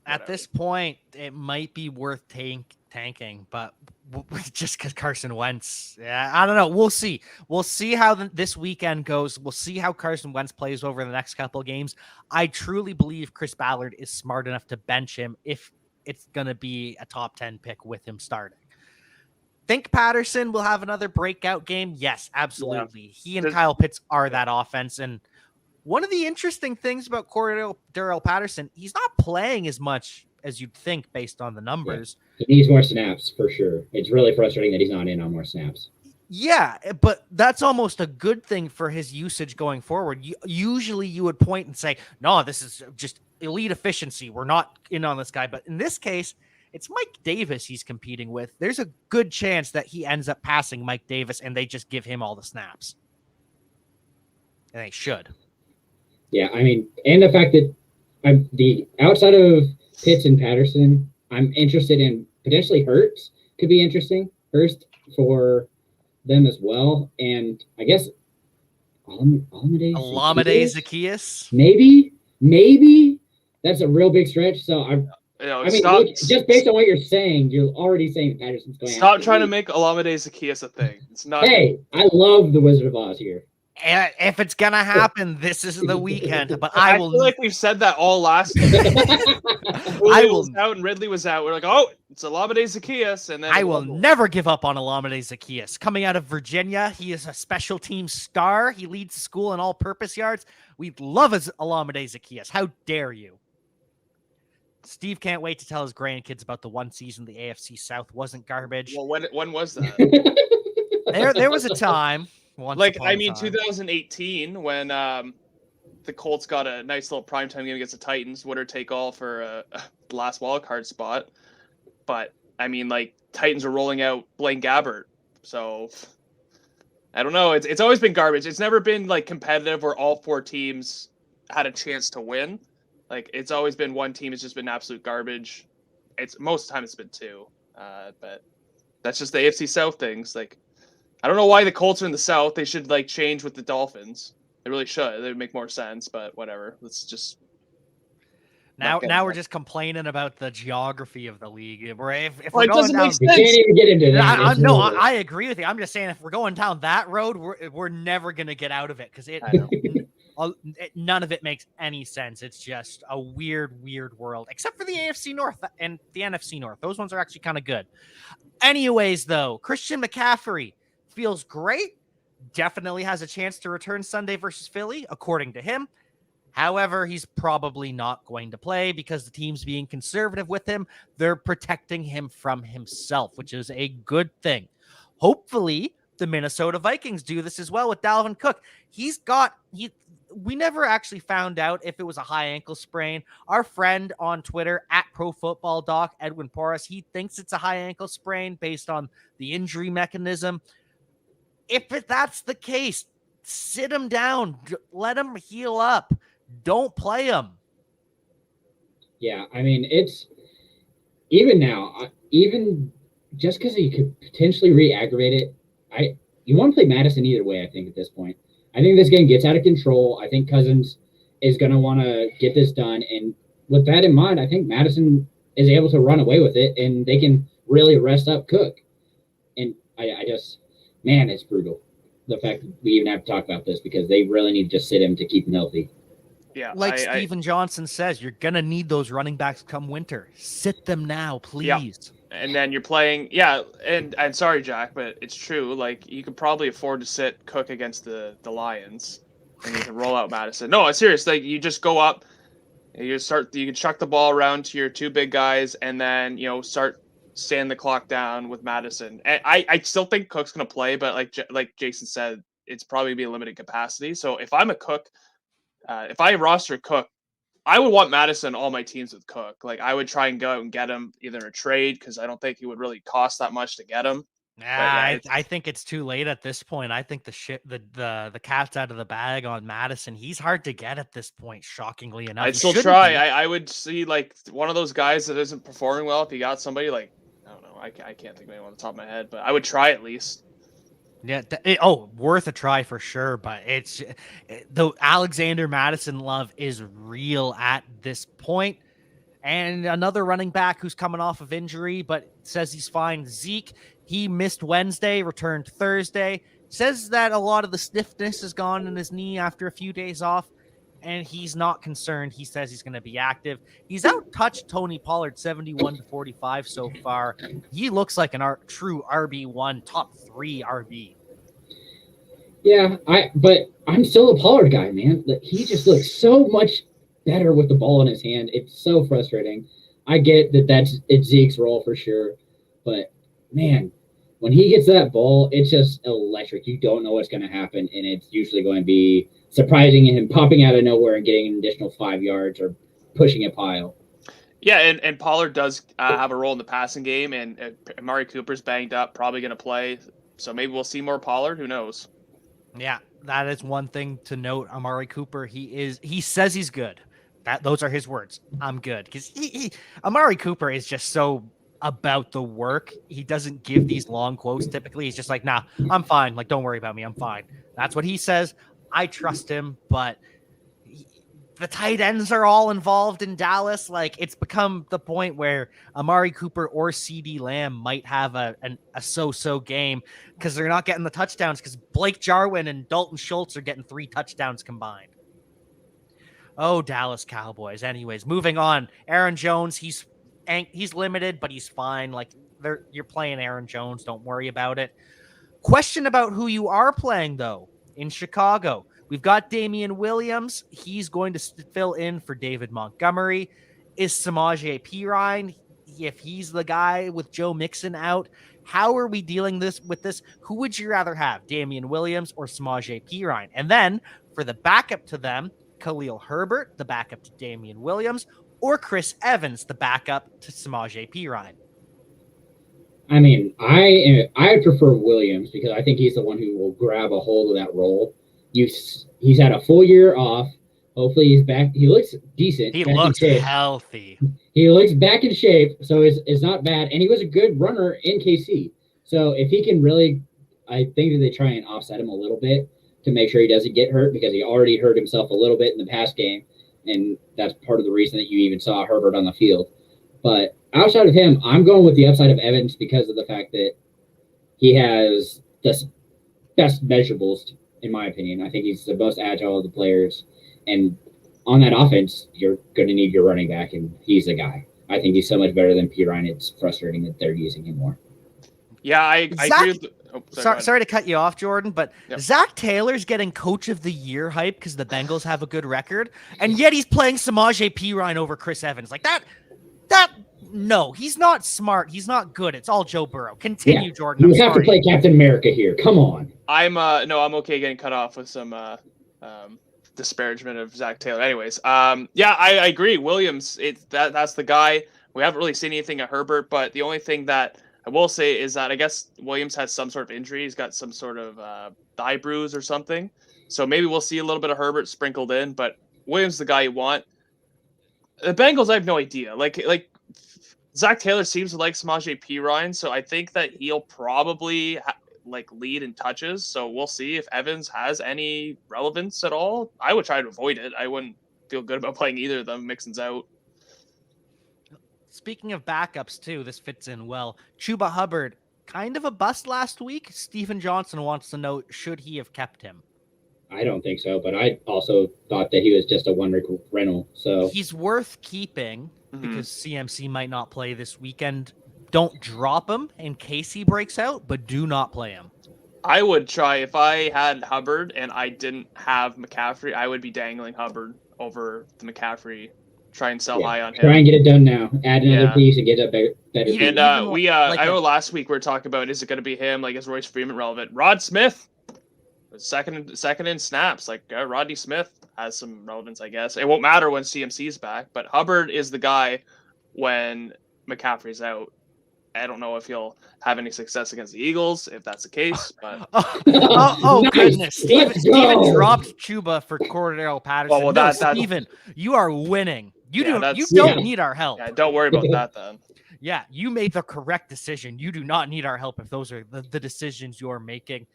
at this point it might be worth tanking, but just because Carson Wentz, I don't know. We'll see how this weekend goes. We'll see how Carson Wentz plays over the next couple of games. I truly believe Chris Ballard is smart enough to bench him if it's going to be a top 10 pick with him starting. Think Patterson will have another breakout game? Yes, absolutely. Yeah. He and Kyle Pitts are that offense. And one of the interesting things about Cordell Patterson, he's not playing as much as you'd think based on the numbers. Yeah. He needs more snaps for sure. It's really frustrating that he's not in on more snaps. Yeah, but that's almost a good thing for his usage going forward. Usually you would point and say, no, this is just elite efficiency. We're not in on this guy. But in this case, it's Mike Davis he's competing with. There's a good chance that he ends up passing Mike Davis and they just give him all the snaps. And they should. Yeah, I mean, and the fact that the outside of Pitts and Patterson, I'm interested in potentially Hurts. Could be interesting. Hurst for them as well, and I guess Olamide Zaccheaus. Maybe that's a real big stretch. So I mean, stop, just based on what you're saying, you're already saying Patterson's going. Stop trying to make Olamide Zaccheaus a thing. It's not. Hey, I love the Wizard of Oz here. If it's gonna happen, this is the weekend. But I feel like we've said that all last. I will. Out and Ridley was out. We're like, oh, it's Olamide Zaccheaus, and then I will never give up on Olamide Zaccheaus. Coming out of Virginia, he is a special team star. He leads the school in all-purpose yards. We love his Olamide Zaccheaus. How dare you? Steve can't wait to tell his grandkids about the one season the AFC South wasn't garbage. Well, when was that? There was a time. Like, I mean, 2018 when the Colts got a nice little primetime game against the Titans, winner take all for the last wild card spot. But I mean, like, Titans are rolling out Blaine Gabbert, so I don't know. It's always been garbage. It's never been like competitive where all four teams had a chance to win. Like, it's always been one team has just been absolute garbage. It's most of the time it's been two, but that's just the AFC South things. Like, I don't know why the Colts are in the South. They should like change with the Dolphins. They really should. They would make more sense, but whatever. Let's just. Now we're just complaining about the geography of the league. If we're going down, we can't even get into that. I agree with you. I'm just saying if we're going down that road, we're never gonna get out of it because none of it makes any sense. It's just a weird world, except for the AFC North and the NFC North. Those ones are actually kind of good. Anyways, though, Christian McCaffrey feels great. Definitely has a chance to return Sunday versus Philly, according to him. However, he's probably not going to play because the team's being conservative with him. They're protecting him from himself, which is a good thing. Hopefully, the Minnesota Vikings do this as well with Dalvin Cook. We never actually found out if it was a high ankle sprain. Our friend on Twitter, @ProFootballDoc, Edwin Porras, he thinks it's a high ankle sprain based on the injury mechanism. If that's the case, sit him down. Let him heal up. Don't play him. Yeah, I mean, it's even now, even just because he could potentially re-aggravate it, you want to play Madison either way, I think, at this point. I think this game gets out of control. I think Cousins is going to want to get this done. And with that in mind, I think Madison is able to run away with it, and they can really rest up Cook. And I just, man, it's brutal. The fact that we even have to talk about this because they really need to just sit him to keep him healthy. Yeah, like Steven Johnson says, you're going to need those running backs come winter. Sit them now, please. Yeah. And then you're playing, and sorry, Jack, but it's true. Like, you could probably afford to sit Cook against the Lions, and you can roll out Madison. No, it's serious. Like, you just go up, and you can chuck the ball around to your two big guys, and then start stand the clock down with Madison. And I still think Cook's going to play, but like Jason said, it's probably be a limited capacity. So if I'm a Cook, if I roster Cook, I would want Madison all my teams with Cook. Like, I would try and go out and get him either a trade because I don't think he would really cost that much to get him. I think it's too late at this point. I think the cat's out of the bag on Madison. He's hard to get at this point, shockingly enough. I'd still try. I would see like one of those guys that isn't performing well. If you got somebody like, I don't know, I can't think of anyone on the top of my head, but I would try at least. Yeah. Worth a try for sure. But the Alexander Madison love is real at this point. And another running back who's coming off of injury, but says he's fine. Zeke, he missed Wednesday, returned Thursday. Says that a lot of the stiffness is gone in his knee after a few days off. And he's not concerned. He says he's going to be active. He's out-touched Tony Pollard 71-45 so far. He looks like an true RB1, top 3 RB. Yeah, but I'm still a Pollard guy, man. He just looks so much better with the ball in his hand. It's so frustrating. I get it's Zeke's role for sure, but man, when he gets that ball, it's just electric. You don't know what's going to happen, and it's usually going to be surprising him popping out of nowhere and getting an additional 5 yards or pushing a pile. Yeah, and Pollard does have a role in the passing game, and Amari Cooper's banged up, probably going to play. So maybe we'll see more Pollard. Who knows? Yeah, that is one thing to note. Amari Cooper, he says he's good. Those are his words. I'm good. Because Amari Cooper is just so about the work. He doesn't give these long quotes typically. He's just like, nah, I'm fine. Like, don't worry about me. I'm fine. That's what he says. I trust him, but the tight ends are all involved in Dallas. Like, it's become the point where Amari Cooper or CeeDee Lamb might have a so-so game because they're not getting the touchdowns because Blake Jarwin and Dalton Schultz are getting 3 touchdowns combined. Oh, Dallas Cowboys. Anyways, moving on. Aaron Jones, he's limited, but he's fine. Like, you're playing Aaron Jones. Don't worry about it. Question about who you are playing, though, in Chicago. We've got Damian Williams. He's going to fill in for David Montgomery. Is Samaje Perine, if he's the guy with Joe Mixon out, how are we dealing with this? Who would you rather have, Damian Williams or Samaje Perine? And then for the backup to them, Khalil Herbert, the backup to Damian Williams, or Chris Evans, the backup to Samaje Perine? I mean, I prefer Williams because I think he's the one who will grab a hold of that role. He's had a full year off. Hopefully he's back. He looks decent. He looks healthy. He looks back in shape, so it's not bad. And he was a good runner in KC. So if he can really, I think that they try and offset him a little bit to make sure he doesn't get hurt because he already hurt himself a little bit in the past game. And that's part of the reason that you even saw Herbert on the field. But outside of him, I'm going with the upside of Evans because of the fact that he has the best measurables, in my opinion. I think he's the most agile of the players. And on that offense, you're going to need your running back, and he's the guy. I think he's so much better than Perine. It's frustrating that they're using him more. Yeah, I agree with sorry to cut you off, Jordan, but Zach Taylor's getting Coach of the Year hype because the Bengals have a good record, and yet he's playing Samaje Perine over Chris Evans. Like that, no, he's not smart. He's not good. It's all Joe Burrow. Continue, Jordan. You have to play Captain America here. Come on. I'm okay getting cut off with some disparagement of Zach Taylor. Anyways, I agree. Williams, that's the guy. We haven't really seen anything of Herbert, but the only thing that I will say is that I guess Williams has some sort of injury. He's got some sort of thigh bruise or something. So maybe we'll see a little bit of Herbert sprinkled in, but Williams the guy you want. The Bengals, I have no idea. Like Zach Taylor seems to like Samaje Perine, so I think that he'll probably lead in touches. So we'll see if Evans has any relevance at all. I would try to avoid it. I wouldn't feel good about playing either of them. Mixon's out. Speaking of backups, too, this fits in well. Chuba Hubbard, kind of a bust last week. Stephen Johnson wants to know, should he have kept him? I don't think so, but I also thought that he was just a one-week rental. So he's worth keeping because CMC might not play this weekend. Don't drop him in case he breaks out, but do not play him. I would try, if I had Hubbard and I didn't have McCaffrey, I would be dangling Hubbard over the McCaffrey. Try and sell high on him. Try and get it done now. Add another piece and get a better. And I know last week we were talking about, is it going to be him? Like, is Royce Freeman relevant? Rod Smith, second in snaps. Like, Rodney Smith has some relevance, I guess. It won't matter when CMC's back, but Hubbard is the guy when McCaffrey's out. I don't know if he'll have any success against the Eagles, if that's the case. But nice. Goodness, Steven dropped Chuba for Cordero Patterson. Well, Steven, you are winning. You don't need our help. Yeah, don't worry about that then. Yeah, you made the correct decision. You do not need our help if those are the decisions you're making.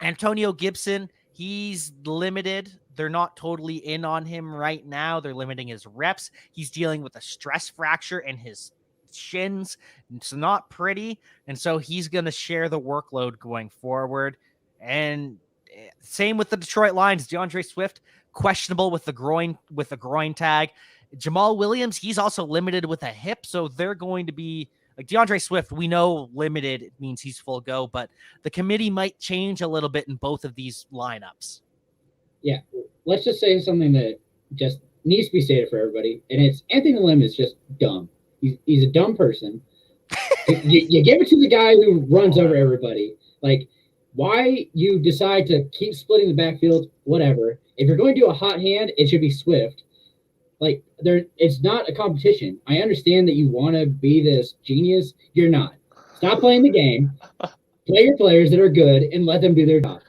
Antonio Gibson, he's limited. They're not totally in on him right now. They're limiting his reps. He's dealing with a stress fracture in his shins. It's not pretty. And so he's going to share the workload going forward. And same with the Detroit Lions. DeAndre Swift, questionable with the groin tag. Jamal Williams, he's also limited with a hip. So they're going to be like DeAndre Swift. We know limited, it means he's full go, but the committee might change a little bit in both of these lineups. Yeah. Let's just say something that just needs to be stated for everybody. And it's Anthony Lim is just dumb. He's a dumb person. You give it to the guy who runs over everybody. Like, why you decide to keep splitting the backfield, whatever. If you're going to do a hot hand, it should be Swift. Like, it's not a competition. I understand that you want to be this genius. You're not. Stop playing the game. Play your players that are good and let them do their job.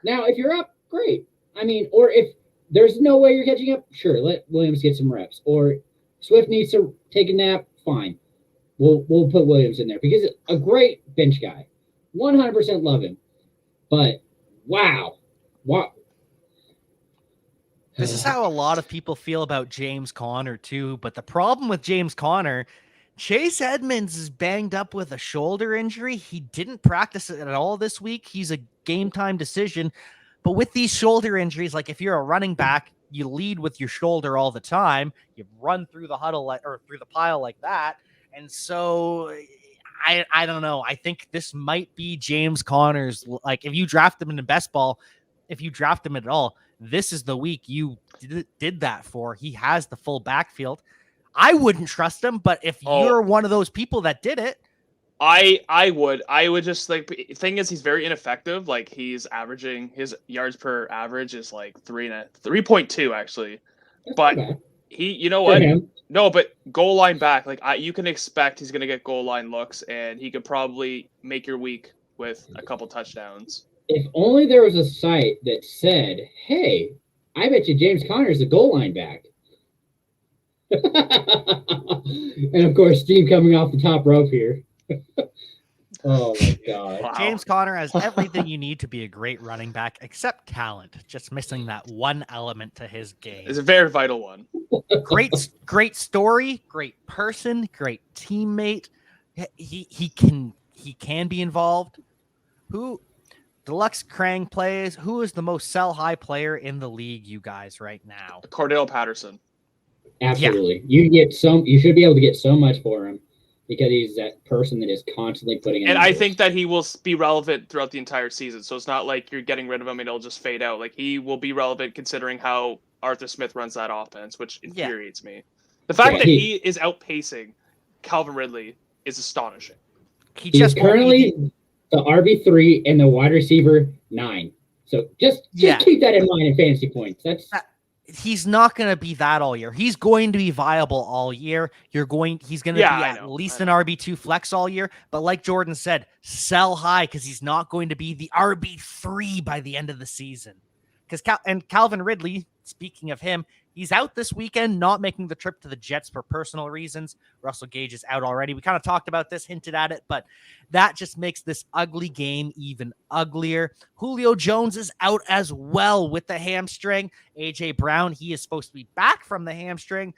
Now, if you're up, great. I mean, or if there's no way you're catching up, sure, let Williams get some reps. Or Swift needs to take a nap, fine. We'll put Williams in there because he's a great bench guy. 100% love him. But wow. This is how a lot of people feel about James Conner too. But the problem with James Conner, Chase Edmonds is banged up with a shoulder injury. He didn't practice it at all this week. He's a game time decision. But with these shoulder injuries, like if you're a running back, you lead with your shoulder all the time. You run through the huddle or through the pile like that. And so I don't know. I think this might be James Conner's. Like if you draft him in the best ball, if you draft him at all, this is the week you did that for. He has the full backfield. I wouldn't trust him, but if you're one of those people that did it, I would just like. Thing is, he's very ineffective. Like he's averaging his yards per average is like 3.2 actually, but he, you know what? No, but goal line back, like you can expect he's gonna get goal line looks, and he could probably make your week with a couple touchdowns. If only there was a site that said, "Hey, I bet you James Conner's the goal line back." And of course, Steve coming off the top rope here. Oh my God. Wow. James Conner has everything you need to be a great running back except talent. Just missing that one element to his game. It's a very vital one. Great story, great person, great teammate. He can be involved. Who Deluxe Krang plays? Who is the most sell high player in the league, you guys, right now? Cordell Patterson. Absolutely. Yeah. You should be able to get so much for him because he's that person that is constantly putting in. And I think that he will be relevant throughout the entire season. So it's not like you're getting rid of him and it'll just fade out. Like he will be relevant considering how Arthur Smith runs that offense, which infuriates me. The fact that he is outpacing Calvin Ridley is astonishing. He's currently the RB3 and the wide receiver 9. So just keep that in mind in fantasy points. He's not going to be that all year. He's going to be viable all year. He's going to be at least an RB2 flex all year. But like Jordan said, sell high because he's not going to be the RB3 by the end of the season. Because Calvin Ridley, speaking of him, he's out this weekend, not making the trip to the Jets for personal reasons. Russell Gage is out already. We kind of talked about this, hinted at it, but that just makes this ugly game even uglier. Julio Jones is out as well with the hamstring. A.J. Brown, he is supposed to be back from the hamstring.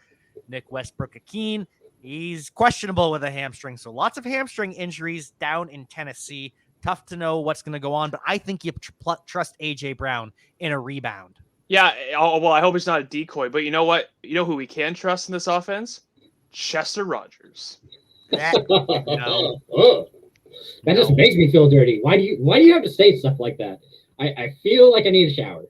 Nick Westbrook-Akeen, he's questionable with a hamstring. So lots of hamstring injuries down in Tennessee. Tough to know what's going to go on, but I think you trust A.J. Brown in a rebound. Yeah, well, I hope it's not a decoy, but you know what? You know who we can trust in this offense? Chester Rogers. That just makes me feel dirty. Why do you have to say stuff like that? I feel like I need a shower.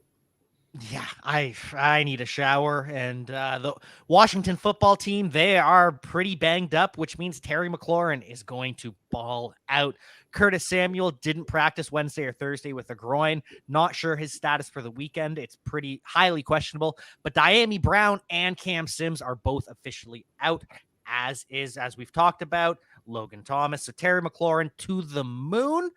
Yeah, I need a shower. And the Washington football team, they are pretty banged up, which means Terry McLaurin is going to ball out. Curtis Samuel didn't practice Wednesday or Thursday with a groin. Not sure his status for the weekend. It's pretty highly questionable. But Diami Brown and Cam Sims are both officially out, as we've talked about, Logan Thomas. So Terry McLaurin to the moon.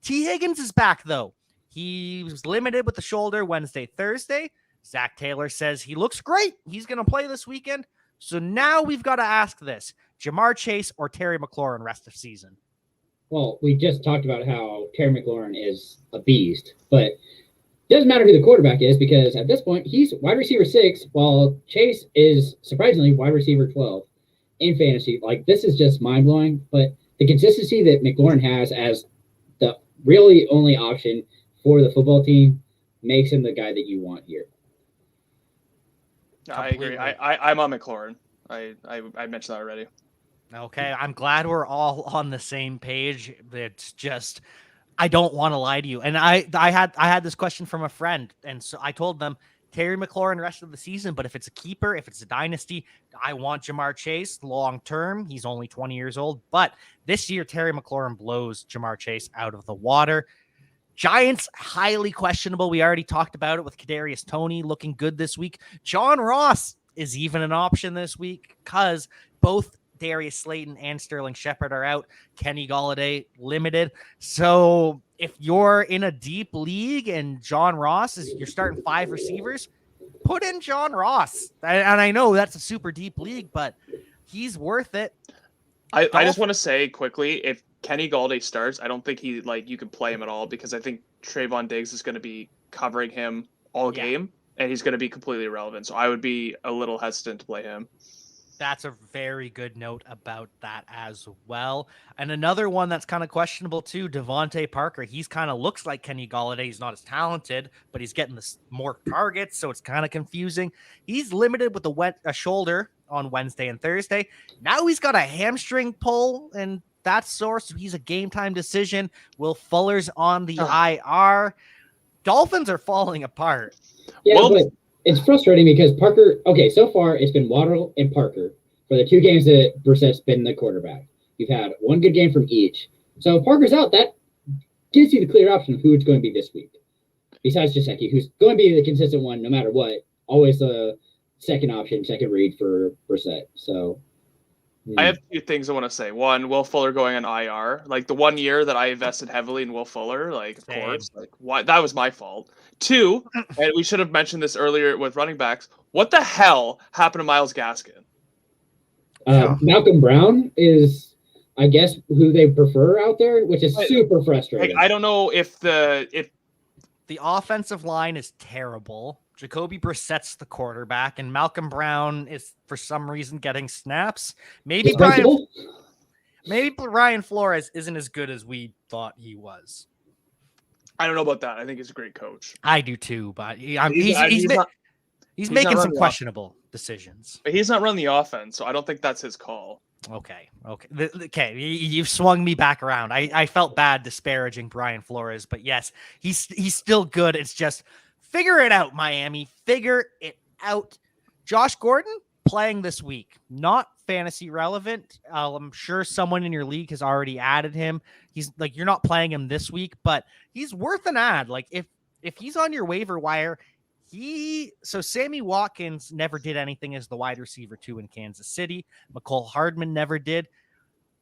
T. Higgins is back, though. He was limited with the shoulder Wednesday, Thursday. Zach Taylor says he looks great. He's going to play this weekend. So now we've got to ask this. Jamar Chase or Terry McLaurin rest of season? Well, we just talked about how Terry McLaurin is a beast, but it doesn't matter who the quarterback is because at this point, he's wide receiver 6, while Chase is surprisingly wide receiver 12 in fantasy. Like, this is just mind-blowing, but the consistency that McLaurin has as the really only option for the football team makes him the guy that you want here. I agree. I'm on McLaurin. I mentioned that already. Okay, I'm glad we're all on the same page. It's just, I don't want to lie to you. And I had this question from a friend, and so I told them Terry McLaurin rest of the season, but if it's a keeper, if it's a dynasty, I want Jamar Chase long term. He's only 20 years old, but this year Terry McLaurin blows Jamar Chase out of the water. Giants, highly questionable. We already talked about it with Kadarius Toney looking good this week. John Ross is even an option this week because both Darius Slayton and Sterling Shepard are out. Kenny Golladay limited. So if you're in a deep league and John Ross is you're starting 5 receivers, put in John Ross. And I know that's a super deep league, but he's worth it. I just want to say quickly, if Kenny Golladay starts, I don't think you can play him at all because I think Trayvon Diggs is going to be covering him all game and he's going to be completely irrelevant. So I would be a little hesitant to play him. That's a very good note about that as well. And another one that's kind of questionable too, Devontae Parker. He's kind of looks like Kenny Golladay. He's not as talented, but he's getting more targets, so it's kind of confusing. He's limited with a shoulder on Wednesday and Thursday. Now he's got a hamstring pull, and that's sore, so he's a game time decision. Will Fuller's on the IR. Dolphins are falling apart. Yeah, but it's frustrating because Parker, okay, so far it's been Waddle and Parker for the 2 games that Brissett's been the quarterback. You've had one good game from each. So if Parker's out, that gives you the clear option of who it's going to be this week. Besides Jaceki, who's going to be the consistent one no matter what. Always a second option, second read for Brissett. So I have 2 things I want to say. One, Will Fuller going on IR. Like the 1 year that I invested heavily in Will Fuller, like of course, like why that was my fault. 2, and we should have mentioned this earlier with running backs. What the hell happened to Myles Gaskin? Malcolm Brown is, I guess, who they prefer out there, which is super frustrating. I don't know if the offensive line is terrible. Jacoby Brissett's the quarterback, and Malcolm Brown is for some reason getting snaps. Maybe Brian Flores isn't as good as we thought he was. I don't know about that. I think he's a great coach. I do too, but he's making some questionable decisions. But he's not running the offense, so I don't think that's his call. Okay. You've swung me back around. I felt bad disparaging Brian Flores, but yes, he's still good. It's just figure it out, Miami. Figure it out. Josh Gordon playing this week, not fantasy relevant. I'm sure someone in your league has already added him. He's like, you're not playing him this week, but he's worth an ad. Like if he's on your waiver wire, Sammy Watkins never did anything as the wide receiver 2 in Kansas City. McCole Hardman never did.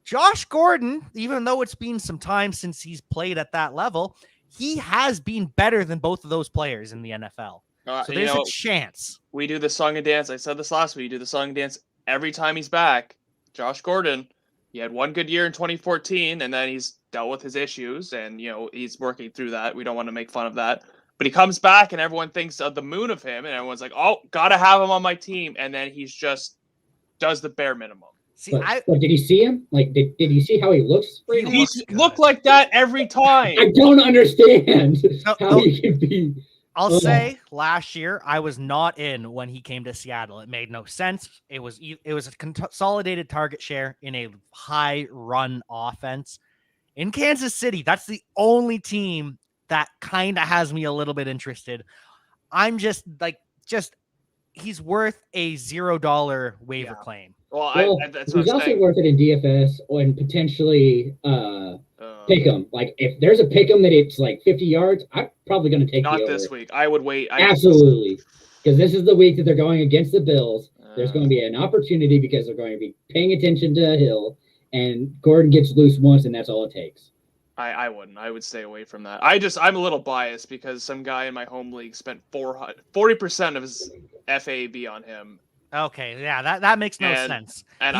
Josh Gordon, even though it's been some time since he's played at that level, he has been better than both of those players in the NFL. So there's a chance. We do the song and dance. I said this last week. We do the song and dance every time he's back. Josh Gordon, he had one good year in 2014, and then he's dealt with his issues, and he's working through that. We don't want to make fun of that. But he comes back, and everyone thinks of the moon of him, and everyone's like, oh, got to have him on my team. And then he's just does the bare minimum. See, did you see him? Like, did you see how he looks? He looked like that every time. I don't understand how he can be. I'll say last year I was not in when he came to Seattle. It made no sense. It was a consolidated target share in a high run offense. In Kansas City, that's the only team that kind of has me a little bit interested. I'm just he's worth a $0 waiver claim. Well, that's what he's also worth it in DFS and potentially pick him. Like if there's a pick him that it's like 50 yards, I'm probably going to take not the over. This week. I would wait. Absolutely, because this is the week that they're going against the Bills. There's going to be an opportunity because they're going to be paying attention to Hill, and Gordon gets loose once, and that's all it takes. I wouldn't. I would stay away from that. I'm a little biased because some guy in my home league spent 40% of his FAB on him. Okay, yeah, that makes no sense. And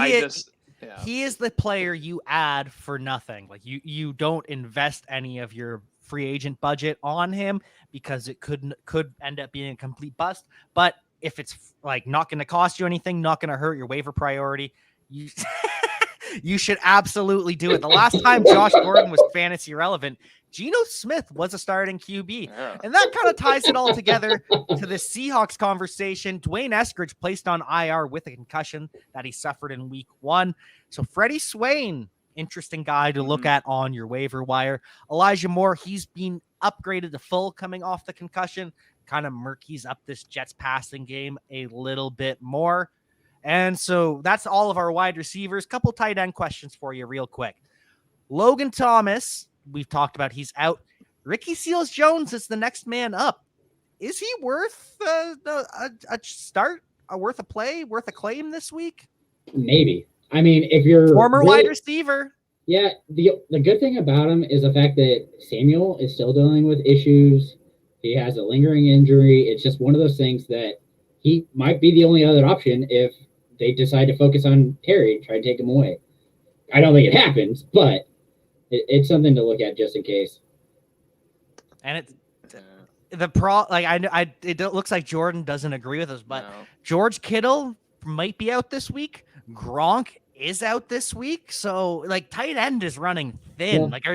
he is the player you add for nothing. Like you don't invest any of your free agent budget on him because it could end up being a complete bust. But if it's like not going to cost you anything, not going to hurt your waiver priority, you should absolutely do it. The last time Josh Gordon was fantasy relevant, Geno Smith was a starting QB. Yeah. And that kind of ties it all together to the Seahawks conversation. Dwayne Eskridge placed on IR with a concussion that he suffered in week 1. So Freddie Swain, interesting guy to look at on your waiver wire. Elijah Moore, he's been upgraded to full coming off the concussion. kind of murkies up this Jets passing game a little bit more. And so that's all of our wide receivers. Couple tight end questions for you real quick. Logan Thomas, we've talked about, he's out. Ricky Seals-Jones is the next man up. Is he worth a start, worth a play, worth a claim this week? Maybe. I mean, if you're former wide receiver. Yeah, the good thing about him is the fact that Samuel is still dealing with issues. He has a lingering injury. It's just one of those things that he might be the only other option if they decide to focus on Terry, try to take him away. I don't think it happens, but it's something to look at just in case. And it looks like Jordan doesn't agree with us, but no. George Kittle might be out this week. Gronk is out this week, so like tight end is running thin. What are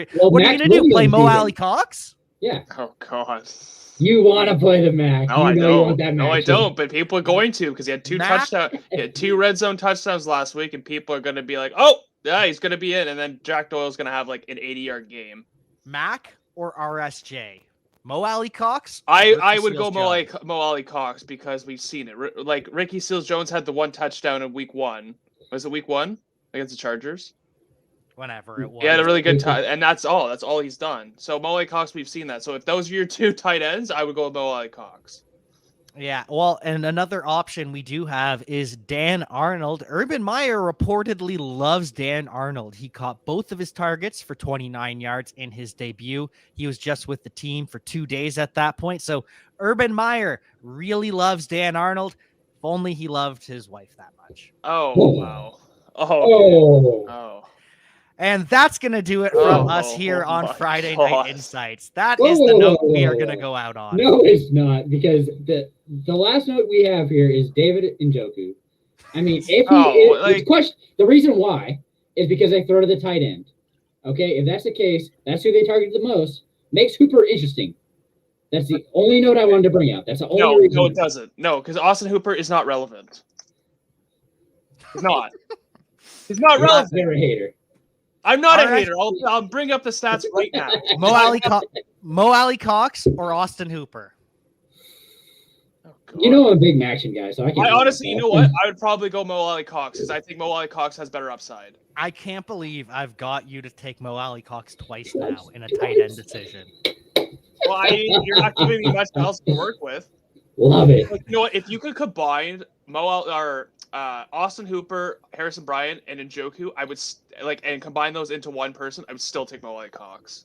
you gonna do? Play Mo Alley Cox? Yeah. Oh God. You want to play the Mac? No, I don't. No, I don't. But people are going to because he had 2 touchdowns. He had 2 red zone touchdowns last week, and people are going to be like, "Oh, yeah, he's going to be in." And then Jack Doyle's going to have like an 80-yard game. Mac or RSJ? Mo Alley Cox? I would go Mo Alley Cox because we've seen it. Like Ricky Seals-Jones had the 1 touchdown in week 1. Was it week 1 against the Chargers? Whenever it was. He had a really good time, and that's all. That's all he's done. So Mo Alley Cox, we've seen that. So if those are your 2 tight ends, I would go with Mo Alley Cox. Yeah, well, and another option we do have is Dan Arnold. Urban Meyer reportedly loves Dan Arnold. He caught both of his targets for 29 yards in his debut. He was just with the team for 2 days at that point. So Urban Meyer really loves Dan Arnold. If only he loved his wife that much. Oh, wow. Oh. And that's going to do it from us here on Friday Night Insights. That is the note we are going to go out on. No, it's not, because the last note we have here is David Njoku. I mean, the reason why is because they throw to the tight end. Okay, if that's the case, that's who they target the most. Makes Hooper interesting. That's the only note I wanted to bring out. That's the only reason. No, it doesn't. No, because Austin Hooper is not relevant. He's not. He's not relevant. You're a hater. I'm not a hater. I'll bring up the stats right now. Mo Alley Cox or Austin Hooper? Oh, you know I'm a big Maction guy, so I honestly, you know what? I would probably go Mo Alley Cox because I think Mo Alley Cox has better upside. I can't believe I've got you to take Mo Alley Cox twice now in a tight end decision. Well, you're not giving me much else to work with. Love it. Like, you know what? If you could combine Austin Hooper, Harrison Bryant, and Njoku, I would and combine those into one person. I would still take Mo Alley Cox.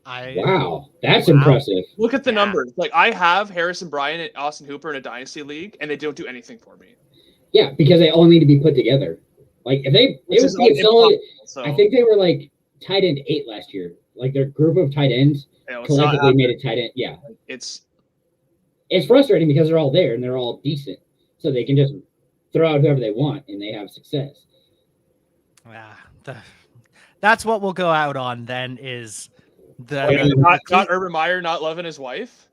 Wow, that's impressive. Look at the numbers. Like I have Harrison Bryant and Austin Hooper in a dynasty league, and they don't do anything for me. Yeah, because they all need to be put together. Like if they would be solid. So, I think they were like tight end 8 last year. Like their group of tight ends collectively made a tight end. Yeah, it's frustrating because they're all there and they're all decent. So they can just throw out whoever they want, and they have success. That's what we'll go out on then is the... Not Urban Meyer not loving his wife?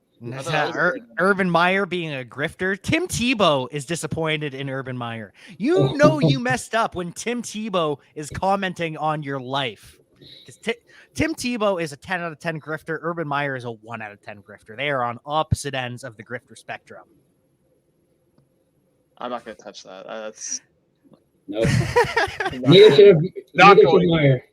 Urban Meyer being a grifter. Tim Tebow is disappointed in Urban Meyer. You know you messed up when Tim Tebow is commenting on your life. Tim Tebow is a 10 out of 10 grifter. Urban Meyer is a 1 out of 10 grifter. They are on opposite ends of the grifter spectrum. I'm not going to touch that. That's nope. Neither should Meyer.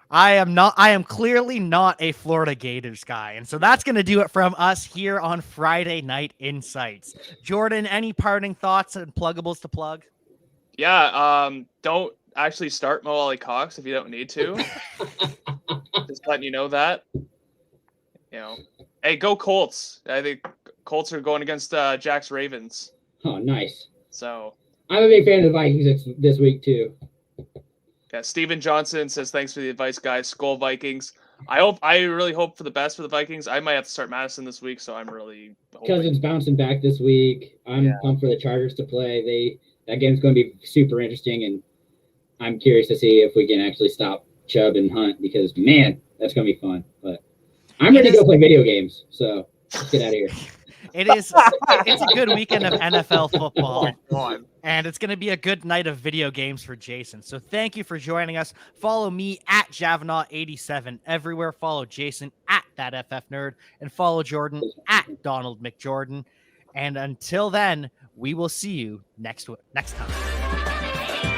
I am clearly not a Florida Gators guy. And so that's going to do it from us here on Friday Night Insights. Jordan, any parting thoughts and pluggables to plug? Yeah. Don't actually start Mo Alley Cox if you don't need to. Just letting you know that. Hey, go Colts. I think Colts are going against Jack's Ravens. Oh, nice. So I'm a big fan of the Vikings this week too. Yeah, Steven Johnson says thanks for the advice, guys. Skol Vikings. I really hope for the best for the Vikings. I might have to start Madison this week, so I'm really hoping. Cousins bouncing back this week. I'm pumped for the Chargers to play. That game's going to be super interesting, and I'm curious to see if we can actually stop Chubb and Hunt because man, that's going to be fun. But I'm ready to go play video games, so let's get out of here. It's a good weekend of NFL football. And it's going to be a good night of video games for Jason. So thank you for joining us. Follow me at Javanaugh87 everywhere. Follow Jason at that FF Nerd, and follow Jordan at Donald McJordan. And until then, we will see you next time.